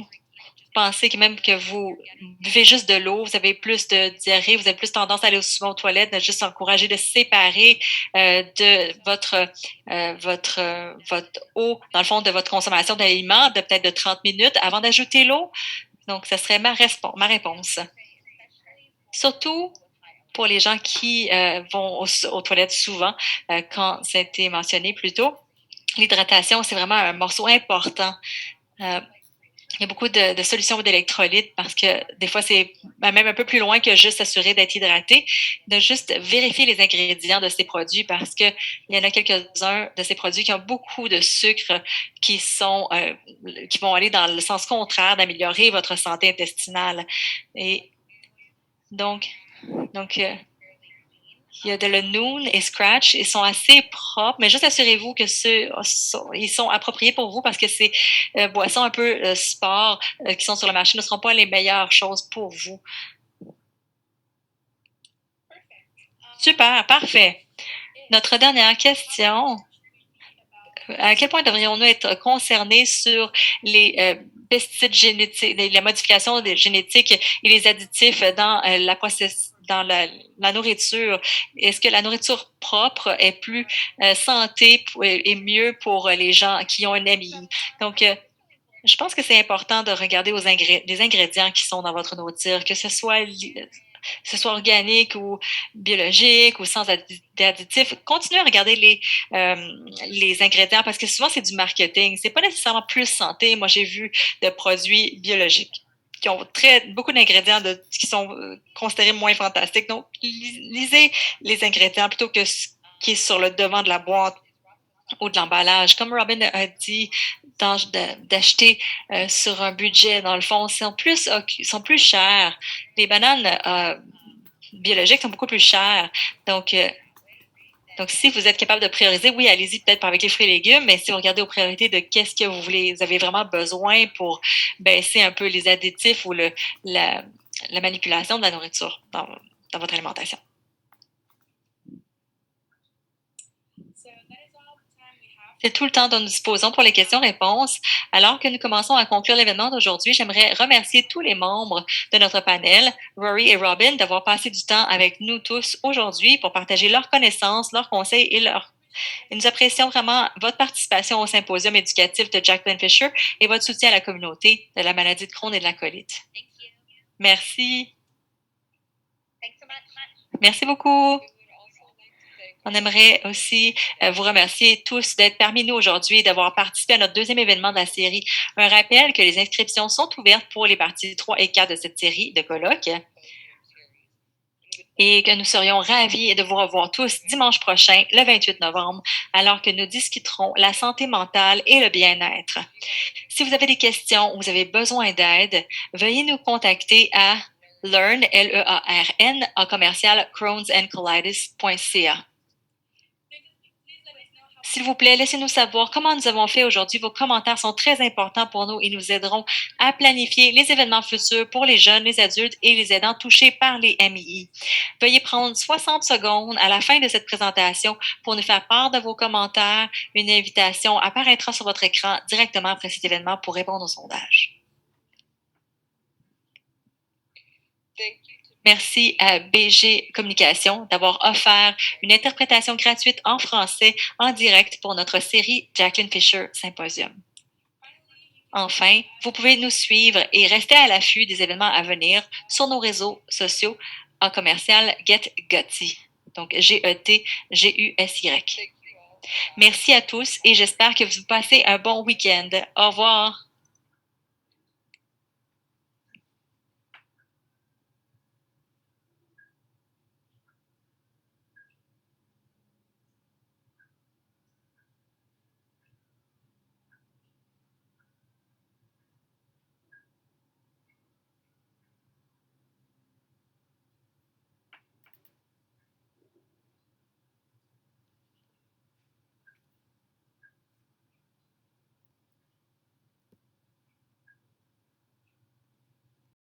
pensez que même que vous buvez juste de l'eau, vous avez plus de diarrhée, vous avez plus tendance à aller souvent aux toilettes, de juste encourager de séparer de votre eau, dans le fond, de votre consommation d'aliments, de peut-être de 30 minutes avant d'ajouter l'eau. Donc, ça serait ma réponse. Surtout pour les gens qui vont aux toilettes souvent, quand ça a été mentionné plus tôt, l'hydratation, c'est vraiment un morceau important. Il y a beaucoup de solutions d'électrolytes parce que des fois, c'est même un peu plus loin que juste s'assurer d'être hydraté, de juste vérifier les ingrédients de ces produits parce qu'il y en a quelques-uns de ces produits qui ont beaucoup de sucre qui vont aller dans le sens contraire d'améliorer votre santé intestinale. Et donc il y a de le Noon et Scratch. Ils sont assez propres, mais juste assurez-vous que ils sont appropriés pour vous parce que ces boissons un peu sport qui sont sur le marché ne seront pas les meilleures choses pour vous. Super, parfait. Notre dernière question. À quel point devrions-nous être concernés sur les pesticides génétiques, les modifications génétiques et les additifs dans la nourriture? Est-ce que la nourriture propre est plus santé et mieux pour les gens qui ont un MI? Donc, je pense que c'est important de regarder les ingrédients qui sont dans votre nourriture, que ce soit organique ou biologique ou sans additifs. Continuez à regarder les ingrédients parce que souvent, c'est du marketing. C'est pas nécessairement plus santé. Moi, j'ai vu de produits biologiques qui ont beaucoup d'ingrédients qui sont considérés moins fantastiques. Donc, lisez les ingrédients plutôt que ce qui est sur le devant de la boîte ou de l'emballage. Comme Robin a dit, d'acheter sur un budget, dans le fond, sont plus chers. Les bananes biologiques sont beaucoup plus chères. Donc, si vous êtes capable de prioriser, oui, allez-y peut-être avec les fruits et légumes, mais si vous regardez aux priorités de qu'est-ce que vous avez vraiment besoin pour baisser un peu les additifs ou la manipulation de la nourriture dans votre alimentation. C'est tout le temps dont nous disposons pour les questions-réponses. Alors que nous commençons à conclure l'événement d'aujourd'hui, j'aimerais remercier tous les membres de notre panel, Rory et Robin, d'avoir passé du temps avec nous tous aujourd'hui pour partager leurs connaissances, leurs conseils et nous apprécions vraiment votre participation au symposium éducatif de Jacqueline Fisher et votre soutien à la communauté de la maladie de Crohn et de la colite. Merci. Merci beaucoup. On aimerait aussi vous remercier tous d'être parmi nous aujourd'hui et d'avoir participé à notre deuxième événement de la série. Un rappel que les inscriptions sont ouvertes pour les parties 3 et 4 de cette série de colloques et que nous serions ravis de vous revoir tous dimanche prochain, le 28 novembre, alors que nous discuterons la santé mentale et le bien-être. Si vous avez des questions ou vous avez besoin d'aide, veuillez nous contacter à learn, L-E-A-R-N, en commercial crohnsandcolitis.ca. S'il vous plaît, laissez-nous savoir comment nous avons fait aujourd'hui. Vos commentaires sont très importants pour nous et nous aideront à planifier les événements futurs pour les jeunes, les adultes et les aidants touchés par les MII. Veuillez prendre 60 secondes à la fin de cette présentation pour nous faire part de vos commentaires. Une invitation apparaîtra sur votre écran directement après cet événement pour répondre au sondage. Merci à BG Communication d'avoir offert une interprétation gratuite en français en direct pour notre série Jacqueline Fisher Symposium. Enfin, vous pouvez nous suivre et rester à l'affût des événements à venir sur nos réseaux sociaux en commercial GetGutsy, donc G-E-T-G-U-S-Y. Merci à tous et j'espère que vous passez un bon week-end. Au revoir.